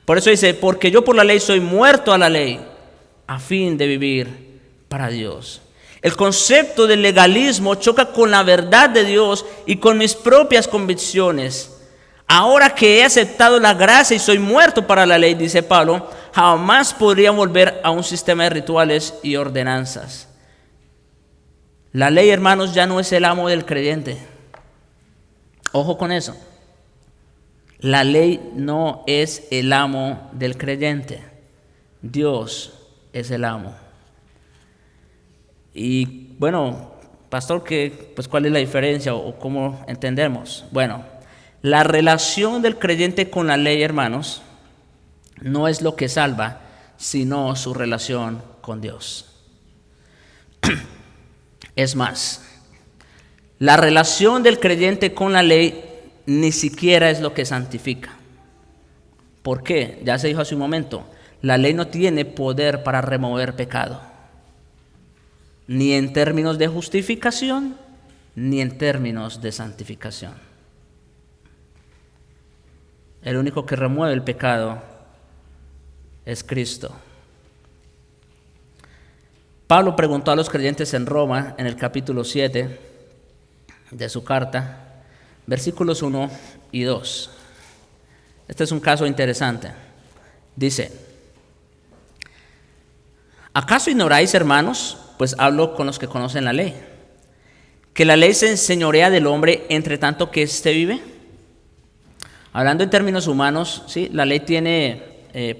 Por eso dice, porque yo por la ley soy muerto a la ley, a fin de vivir para Dios. El concepto del legalismo choca con la verdad de Dios y con mis propias convicciones. Ahora que he aceptado la gracia y soy muerto para la ley, dice Pablo, jamás podría volver a un sistema de rituales y ordenanzas. La ley, hermanos, ya no es el amo del creyente. Ojo con eso. La ley no es el amo del creyente. Dios es el amo. Y bueno, pastor, ¿cuál es la diferencia o cómo entendemos? Bueno, la relación del creyente con la ley, hermanos, no es lo que salva, sino su relación con Dios. Es más, la relación del creyente con la ley ni siquiera es lo que santifica. ¿Por qué? Ya se dijo hace un momento, la ley no tiene poder para remover pecado, ni en términos de justificación, ni en términos de santificación. El único que remueve el pecado es Cristo. Pablo preguntó a los creyentes en Roma, en el capítulo 7, de su carta, versículos 1 y 2. Este es un caso interesante. Dice: ¿acaso ignoráis, hermanos? Pues hablo con los que conocen la ley, que la ley se enseñorea del hombre entre tanto que éste vive. Hablando en términos humanos, ¿sí? La ley tiene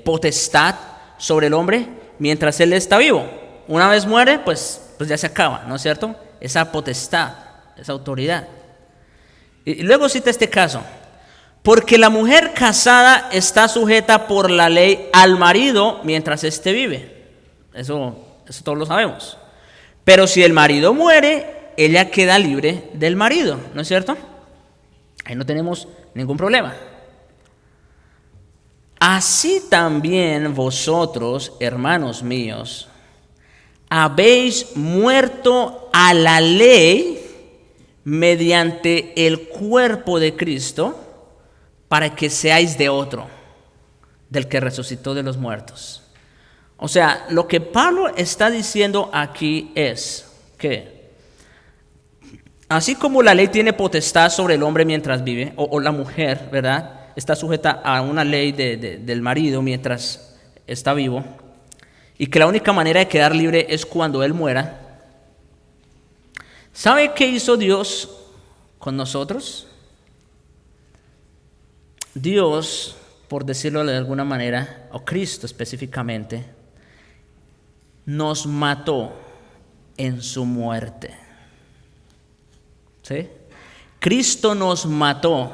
potestad sobre el hombre mientras él está vivo. Una vez muere, pues ya se acaba, ¿no es cierto? Esa potestad, esa autoridad. Y luego cita este caso: porque la mujer casada está sujeta por la ley al marido mientras éste vive. Eso todos lo sabemos. Pero si el marido muere, ella queda libre del marido, ¿no es cierto? Ahí no tenemos ningún problema. Así también vosotros, hermanos míos, habéis muerto a la ley mediante el cuerpo de Cristo, para que seáis de otro, del que resucitó de los muertos. O sea, lo que Pablo está diciendo aquí es que así como la ley tiene potestad sobre el hombre mientras vive, o la mujer, ¿verdad?, está sujeta a una ley del marido mientras está vivo, y que la única manera de quedar libre es cuando él muera. ¿Sabe qué hizo Dios con nosotros? Dios, por decirlo de alguna manera, o Cristo específicamente, nos mató en su muerte. ¿Sí? Cristo nos mató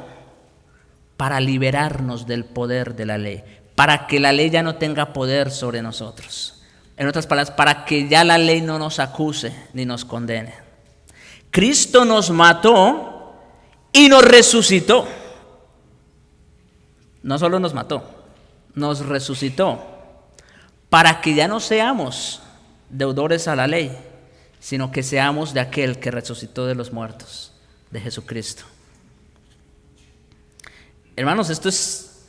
para liberarnos del poder de la ley, para que la ley ya no tenga poder sobre nosotros. En otras palabras, para que ya la ley no nos acuse ni nos condene. Cristo nos mató y nos resucitó. No solo nos mató, nos resucitó para que ya no seamos deudores a la ley, sino que seamos de aquel que resucitó de los muertos, de Jesucristo. Hermanos, esto es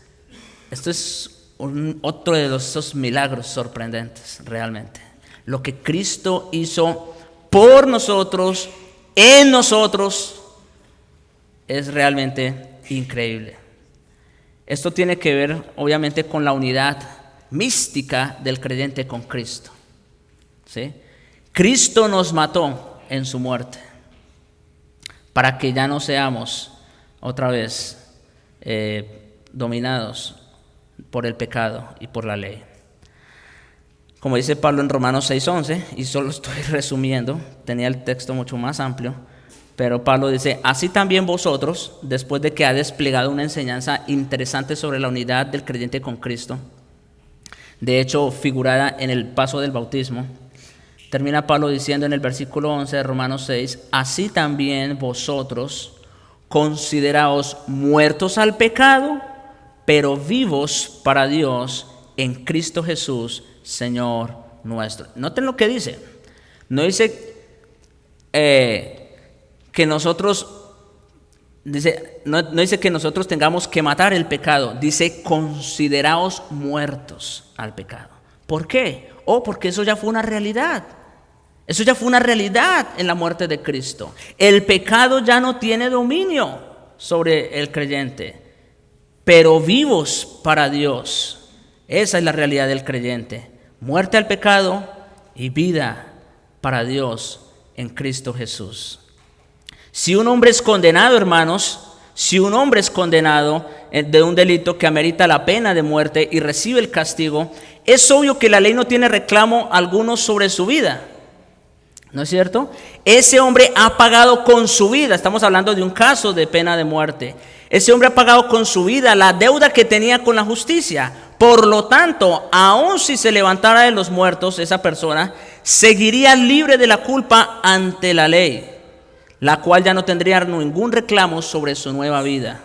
otro de esos milagros sorprendentes realmente. Lo que Cristo hizo por nosotros, en nosotros, es realmente increíble. Esto tiene que ver, obviamente, con la unidad mística del creyente con Cristo. ¿Sí? Cristo nos mató en su muerte para que ya no seamos otra vez dominados por el pecado y por la ley. Como dice Pablo en Romanos 6:11, y solo estoy resumiendo, tenía el texto mucho más amplio, pero Pablo dice: así también vosotros, después de que ha desplegado una enseñanza interesante sobre la unidad del creyente con Cristo, de hecho figurada en el paso del bautismo, termina Pablo diciendo en el versículo 11 de Romanos 6: así también vosotros consideraos muertos al pecado, pero vivos para Dios en Cristo Jesús, Señor nuestro. Noten lo que dice. No dice que nosotros, no dice que nosotros tengamos que matar el pecado. Dice: consideraos muertos al pecado. ¿Por qué? Porque eso ya fue una realidad. Eso ya fue una realidad en la muerte de Cristo. El pecado ya no tiene dominio sobre el creyente, pero vivos para Dios. Esa es la realidad del creyente: muerte al pecado y vida para Dios en Cristo Jesús. Si un hombre es condenado, hermanos, si un hombre es condenado de un delito que amerita la pena de muerte y recibe el castigo, es obvio que la ley no tiene reclamo alguno sobre su vida. ¿No es cierto? Ese hombre ha pagado con su vida. Estamos hablando de un caso de pena de muerte. Ese hombre ha pagado con su vida la deuda que tenía con la justicia. Por lo tanto, aun si se levantara de los muertos, esa persona seguiría libre de la culpa ante la ley, la cual ya no tendría ningún reclamo sobre su nueva vida.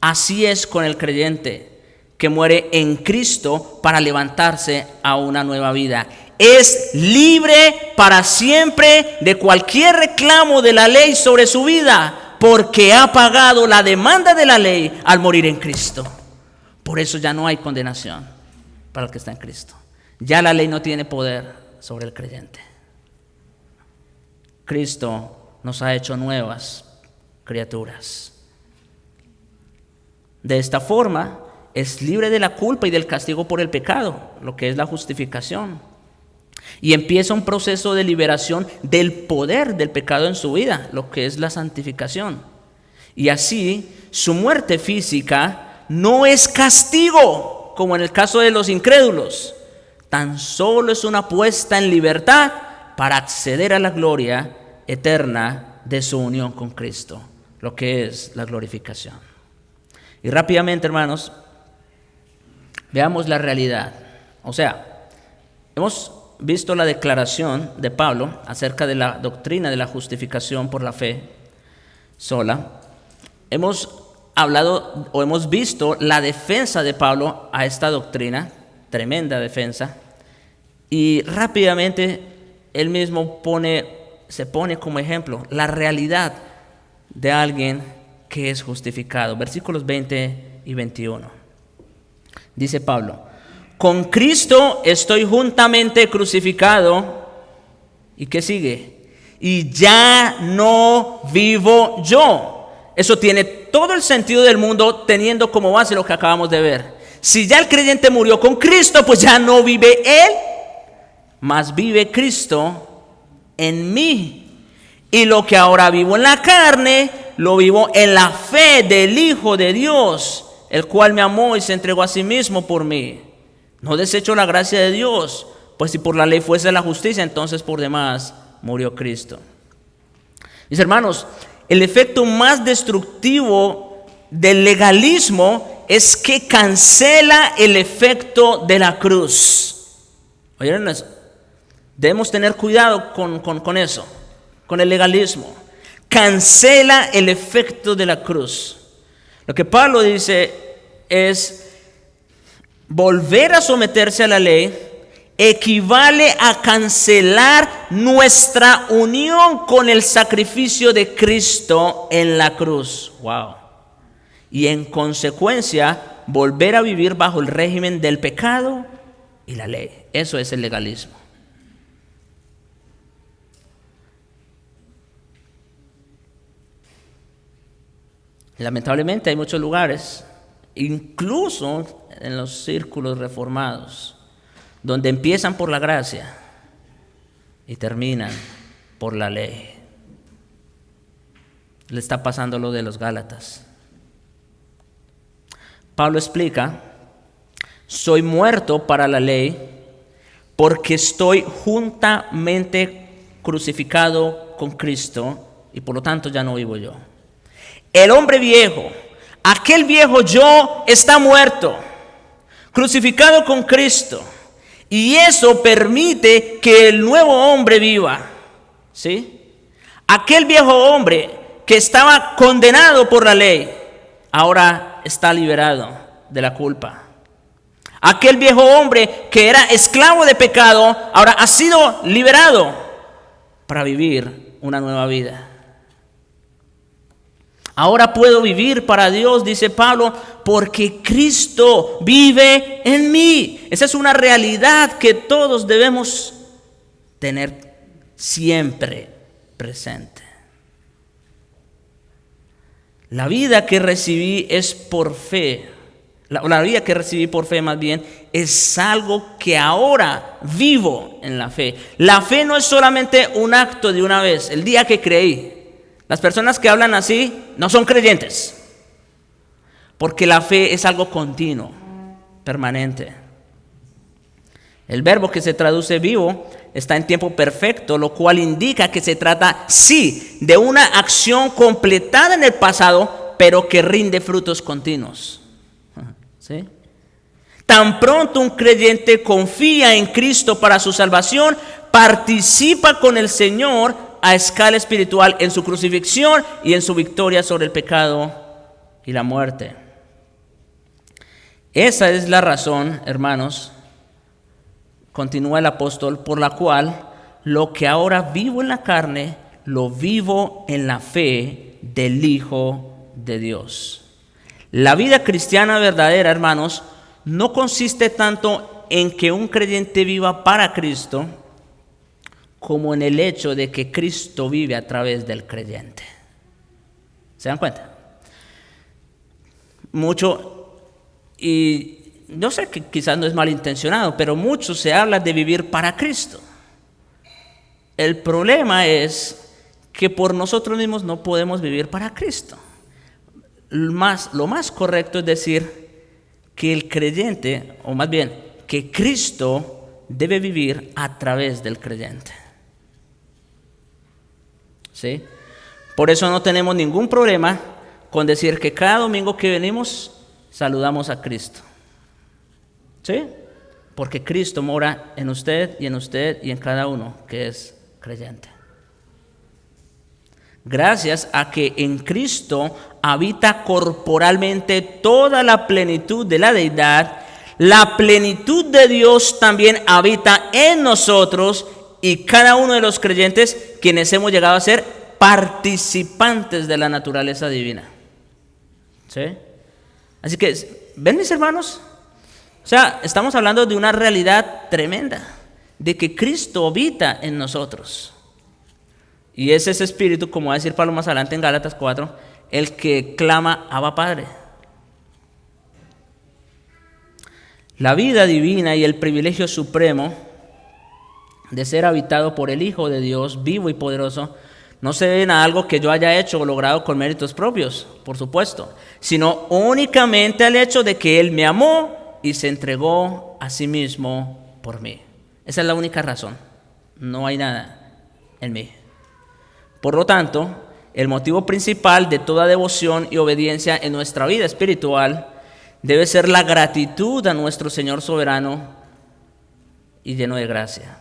Así es con el creyente que muere en Cristo para levantarse a una nueva vida. Es libre para siempre de cualquier reclamo de la ley sobre su vida, porque ha pagado la demanda de la ley al morir en Cristo. Por eso ya no hay condenación para el que está en Cristo. Ya la ley no tiene poder sobre el creyente. Cristo nos ha hecho nuevas criaturas. De esta forma, es libre de la culpa y del castigo por el pecado, lo que es la justificación. Y empieza un proceso de liberación del poder del pecado en su vida, lo que es la santificación. Y así, su muerte física no es castigo, como en el caso de los incrédulos. Tan solo es una puesta en libertad para acceder a la gloria eterna de su unión con Cristo, lo que es la glorificación. Y rápidamente, hermanos, veamos la realidad. O sea, hemos visto la declaración de Pablo acerca de la doctrina de la justificación por la fe sola. Hemos hablado o hemos visto la defensa de Pablo a esta doctrina, tremenda defensa. Y rápidamente él mismo se pone como ejemplo la realidad de alguien que es justificado. Versículos 20 y 21. Dice Pablo: con Cristo estoy juntamente crucificado. ¿Y qué sigue? Y ya no vivo yo. Eso tiene todo el sentido del mundo, teniendo como base lo que acabamos de ver. Si ya el creyente murió con Cristo, pues ya no vive él, mas vive Cristo en mí. Y lo que ahora vivo en la carne, lo vivo en la fe del Hijo de Dios, el cual me amó y se entregó a sí mismo por mí. No desecho la gracia de Dios, pues si por la ley fuese la justicia, entonces por demás murió Cristo. Mis hermanos, el efecto más destructivo del legalismo es que cancela el efecto de la cruz. ¿Oyeron eso? Debemos tener cuidado con eso, con el legalismo. Cancela el efecto de la cruz. Lo que Pablo dice es: volver a someterse a la ley equivale a cancelar nuestra unión con el sacrificio de Cristo en la cruz. Wow. Y en consecuencia, volver a vivir bajo el régimen del pecado y la ley. Eso es el legalismo. Lamentablemente hay muchos lugares, incluso en los círculos reformados, donde empiezan por la gracia y terminan por la ley. Le está pasando lo de los Gálatas. Pablo explica: soy muerto para la ley porque estoy juntamente crucificado con Cristo y por lo tanto ya no vivo yo. El hombre viejo, aquel viejo yo, está muerto, crucificado con Cristo. Y eso permite que el nuevo hombre viva. ¿Sí? Aquel viejo hombre que estaba condenado por la ley, ahora está liberado de la culpa. Aquel viejo hombre que era esclavo de pecado, ahora ha sido liberado para vivir una nueva vida. Ahora puedo vivir para Dios, dice Pablo, porque Cristo vive en mí. Esa es una realidad que todos debemos tener siempre presente. La vida que recibí es por fe. La vida que recibí por fe, más bien, es algo que ahora vivo en la fe. La fe no es solamente un acto de una vez, el día que creí. Las personas que hablan así no son creyentes, porque la fe es algo continuo, permanente. El verbo que se traduce vivo está en tiempo perfecto, lo cual indica que se trata, sí, de una acción completada en el pasado, pero que rinde frutos continuos. ¿Sí? Tan pronto un creyente confía en Cristo para su salvación, participa con el Señor a escala espiritual en su crucifixión y en su victoria sobre el pecado y la muerte. Esa es la razón, hermanos, continúa el apóstol, por la cual lo que ahora vivo en la carne, lo vivo en la fe del Hijo de Dios. La vida cristiana verdadera, hermanos, no consiste tanto en que un creyente viva para Cristo, como en el hecho de que Cristo vive a través del creyente. ¿Se dan cuenta? Mucho, y yo sé que quizás no es malintencionado, pero mucho se habla de vivir para Cristo. El problema es que por nosotros mismos no podemos vivir para Cristo. Lo más correcto es decir que el creyente, o más bien, que Cristo debe vivir a través del creyente. ¿Sí? Por eso no tenemos ningún problema con decir que cada domingo que venimos saludamos a Cristo. ¿Sí? Porque Cristo mora en usted y en cada uno que es creyente. Gracias a que en Cristo habita corporalmente toda la plenitud de la deidad, la plenitud de Dios también habita en nosotros y cada uno de los creyentes quienes hemos llegado a ser participantes de la naturaleza divina. ¿Sí? Así que, ¿ven mis hermanos? O sea, estamos hablando de una realidad tremenda, de que Cristo habita en nosotros. Y es ese espíritu, como va a decir Pablo más adelante en Gálatas 4, el que clama Abba Padre. La vida divina y el privilegio supremo de ser habitado por el Hijo de Dios, vivo y poderoso, no se deben a algo que yo haya hecho o logrado con méritos propios, por supuesto, sino únicamente al hecho de que Él me amó y se entregó a sí mismo por mí. Esa es la única razón. No hay nada en mí. Por lo tanto, el motivo principal de toda devoción y obediencia en nuestra vida espiritual debe ser la gratitud a nuestro Señor soberano y lleno de gracia.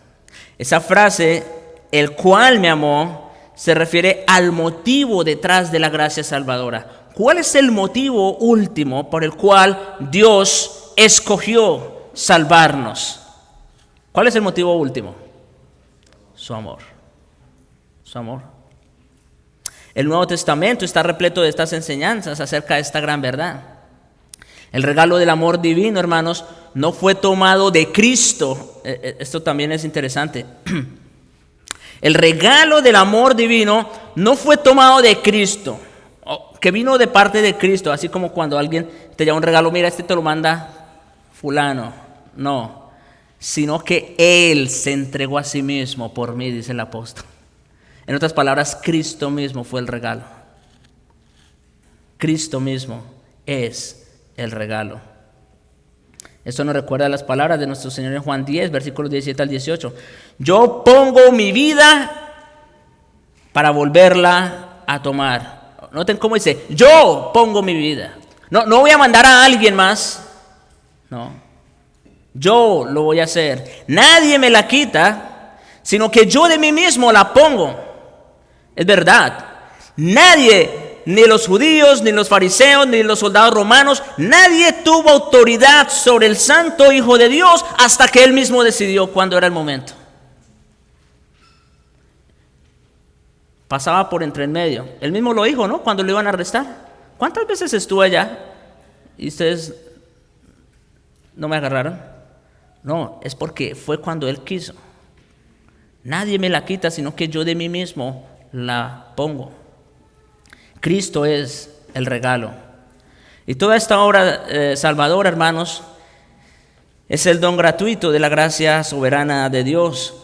Esa frase, el cual me amó, se refiere al motivo detrás de la gracia salvadora. ¿Cuál es el motivo último por el cual Dios escogió salvarnos? ¿Cuál es el motivo último? Su amor. Su amor. El Nuevo Testamento está repleto de estas enseñanzas acerca de esta gran verdad. El regalo del amor divino, hermanos, no fue tomado de Cristo. Esto también es interesante. El regalo del amor divino no fue tomado de Cristo, que vino de parte de Cristo, así como cuando alguien te lleva un regalo, mira, este te lo manda fulano. No, sino que Él se entregó a sí mismo por mí, dice el apóstol. En otras palabras, Cristo mismo fue el regalo. Cristo mismo es el regalo. Esto nos recuerda las palabras de nuestro Señor en Juan 10, versículos 17 al 18. Yo pongo mi vida para volverla a tomar. Noten cómo dice, yo pongo mi vida. No voy a mandar a alguien más. No, yo lo voy a hacer. Nadie me la quita, sino que yo de mí mismo la pongo. Es verdad, nadie, ni los judíos, ni los fariseos, ni los soldados romanos, nadie tuvo autoridad sobre el Santo Hijo de Dios hasta que Él mismo decidió cuándo era el momento. Pasaba por entre en medio. Él mismo lo dijo, ¿no? Cuando lo iban a arrestar. ¿Cuántas veces estuve allá y ustedes no me agarraron? No, es porque fue cuando Él quiso. Nadie me la quita, sino que yo de mí mismo la pongo. Cristo es el regalo. Y toda esta obra salvadora, hermanos, es el don gratuito de la gracia soberana de Dios.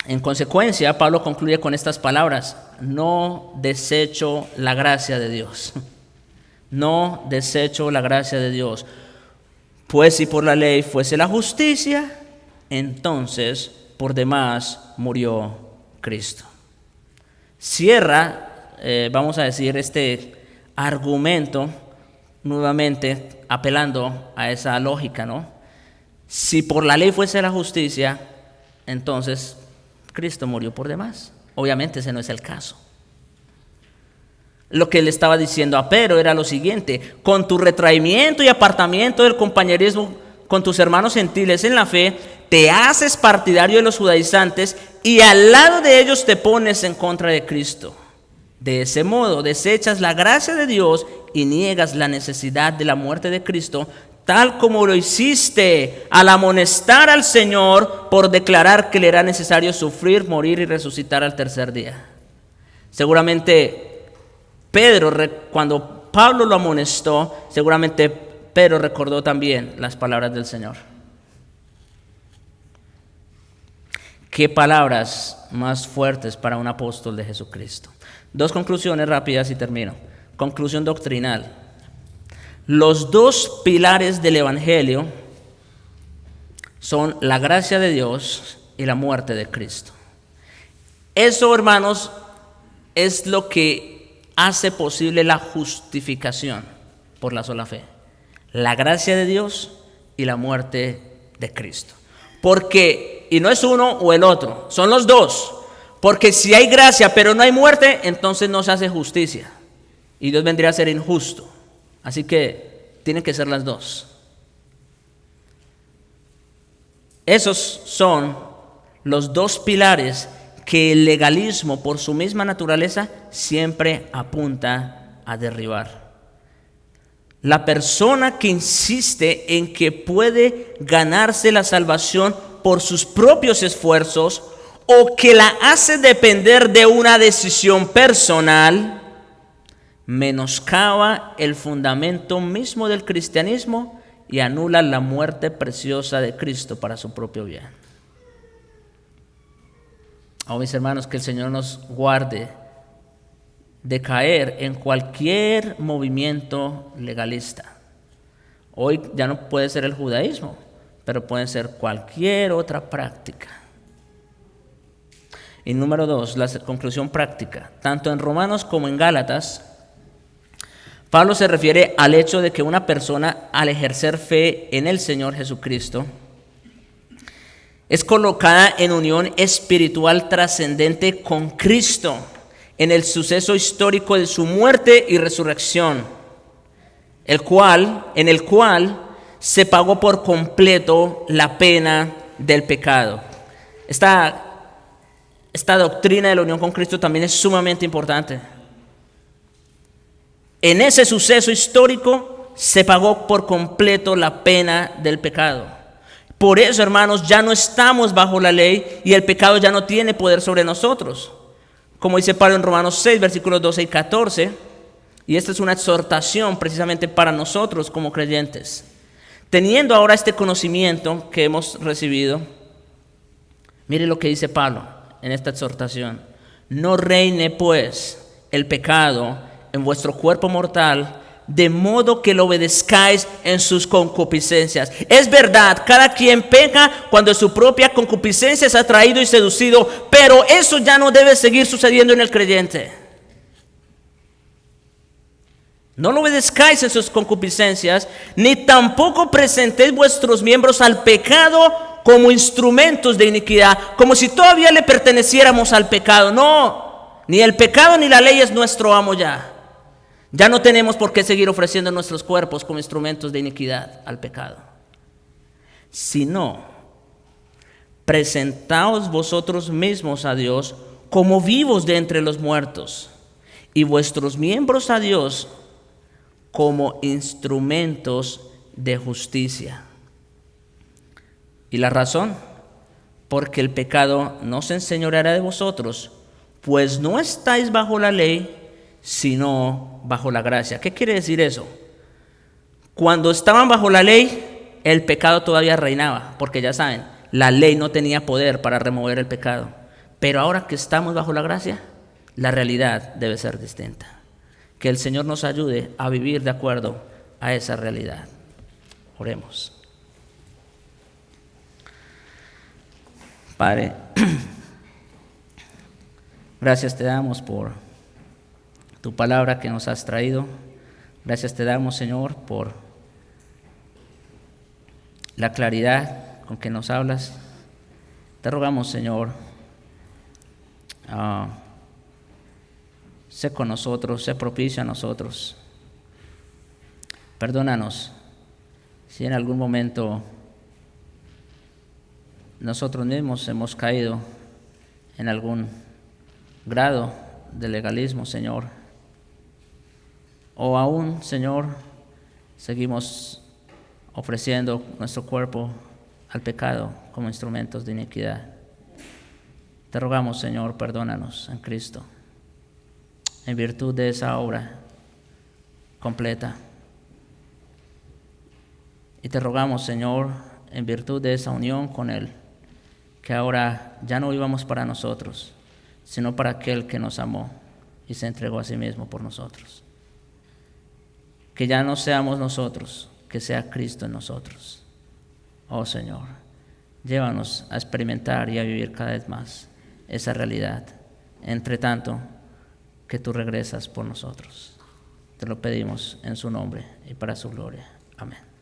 En consecuencia, Pablo concluye con estas palabras: no desecho la gracia de Dios. No desecho la gracia de Dios. Pues si por la ley fuese la justicia, entonces por demás murió Cristo. Cierra, vamos a decir, este argumento nuevamente apelando a esa lógica, ¿no? Si por la ley fuese la justicia, entonces Cristo murió por demás. Obviamente ese no es el caso. Lo que le estaba diciendo a Pedro era lo siguiente: con tu retraimiento y apartamiento del compañerismo con tus hermanos gentiles en la fe, te haces partidario de los judaizantes y al lado de ellos te pones en contra de Cristo. De ese modo desechas la gracia de Dios y niegas la necesidad de la muerte de Cristo, tal como lo hiciste al amonestar al Señor por declarar que le era necesario sufrir, morir y resucitar al tercer día. Seguramente Cuando Pablo lo amonestó, seguramente Pedro recordó también las palabras del Señor. ¿Qué palabras más fuertes para un apóstol de Jesucristo? 2 conclusiones rápidas y termino. Conclusión doctrinal. Los 2 pilares del Evangelio son la gracia de Dios y la muerte de Cristo. Eso, hermanos, es lo que hace posible la justificación por la sola fe. La gracia de Dios y la muerte de Cristo. Porque, y no es uno o el otro, son los 2. Porque si hay gracia pero no hay muerte, entonces no se hace justicia. Y Dios vendría a ser injusto. Así que tienen que ser las 2. Esos son los 2 pilares que el legalismo, por su misma naturaleza, siempre apunta a derribar. La persona que insiste en que puede ganarse la salvación por sus propios esfuerzos o que la hace depender de una decisión personal, menoscaba el fundamento mismo del cristianismo y anula la muerte preciosa de Cristo para su propio bien. Oh, mis hermanos, que el Señor nos guarde de caer en cualquier movimiento legalista. Hoy ya no puede ser el judaísmo, pero puede ser cualquier otra práctica. Y número 2, la conclusión práctica. Tanto en Romanos como en Gálatas, Pablo se refiere al hecho de que una persona, al ejercer fe en el Señor Jesucristo, es colocada en unión espiritual trascendente con Cristo en el suceso histórico de su muerte y resurrección, en el cual se pagó por completo la pena del pecado. Esta doctrina de la unión con Cristo también es sumamente importante. En ese suceso histórico se pagó por completo la pena del pecado. Por eso, hermanos, ya no estamos bajo la ley y el pecado ya no tiene poder sobre nosotros. Como dice Pablo en Romanos 6, versículos 12 y 14, y esta es una exhortación precisamente para nosotros como creyentes. Teniendo ahora este conocimiento que hemos recibido, mire lo que dice Pablo en esta exhortación. No reine pues el pecado en vuestro cuerpo mortal, de modo que lo obedezcáis en sus concupiscencias. Es verdad, cada quien peca cuando su propia concupiscencia es atraído y seducido, pero eso ya no debe seguir sucediendo en el creyente. No lo obedezcáis en sus concupiscencias, ni tampoco presentéis vuestros miembros al pecado como instrumentos de iniquidad, como si todavía le perteneciéramos al pecado. No, ni el pecado ni la ley es nuestro amo ya. Ya no tenemos por qué seguir ofreciendo nuestros cuerpos como instrumentos de iniquidad al pecado. Sino, presentaos vosotros mismos a Dios como vivos de entre los muertos, y vuestros miembros a Dios como instrumentos de justicia. ¿Y la razón? Porque el pecado no se enseñoreará de vosotros, pues no estáis bajo la ley, sino bajo la gracia. ¿Qué quiere decir eso? Cuando estaban bajo la ley, el pecado todavía reinaba, porque ya saben, la ley no tenía poder para remover el pecado. Pero ahora que estamos bajo la gracia, la realidad debe ser distinta. Que el Señor nos ayude a vivir de acuerdo a esa realidad. Oremos. Padre, gracias te damos por tu palabra que nos has traído. Gracias te damos, Señor, por la claridad con que nos hablas. Te rogamos, Señor, sé con nosotros, sé propicio a nosotros. Perdónanos si en algún momento nosotros mismos hemos caído en algún grado de legalismo, Señor. O aún, Señor, seguimos ofreciendo nuestro cuerpo al pecado como instrumentos de iniquidad. Te rogamos, Señor, perdónanos en Cristo. en virtud de esa obra completa. Y te rogamos, Señor, en virtud de esa unión con Él, que ahora ya no vivamos para nosotros, sino para aquel que nos amó y se entregó a sí mismo por nosotros. Que ya no seamos nosotros, que sea Cristo en nosotros. Oh Señor, llévanos a experimentar y a vivir cada vez más esa realidad, entre tanto que tú regresas por nosotros. Te lo pedimos en su nombre y para su gloria. Amén.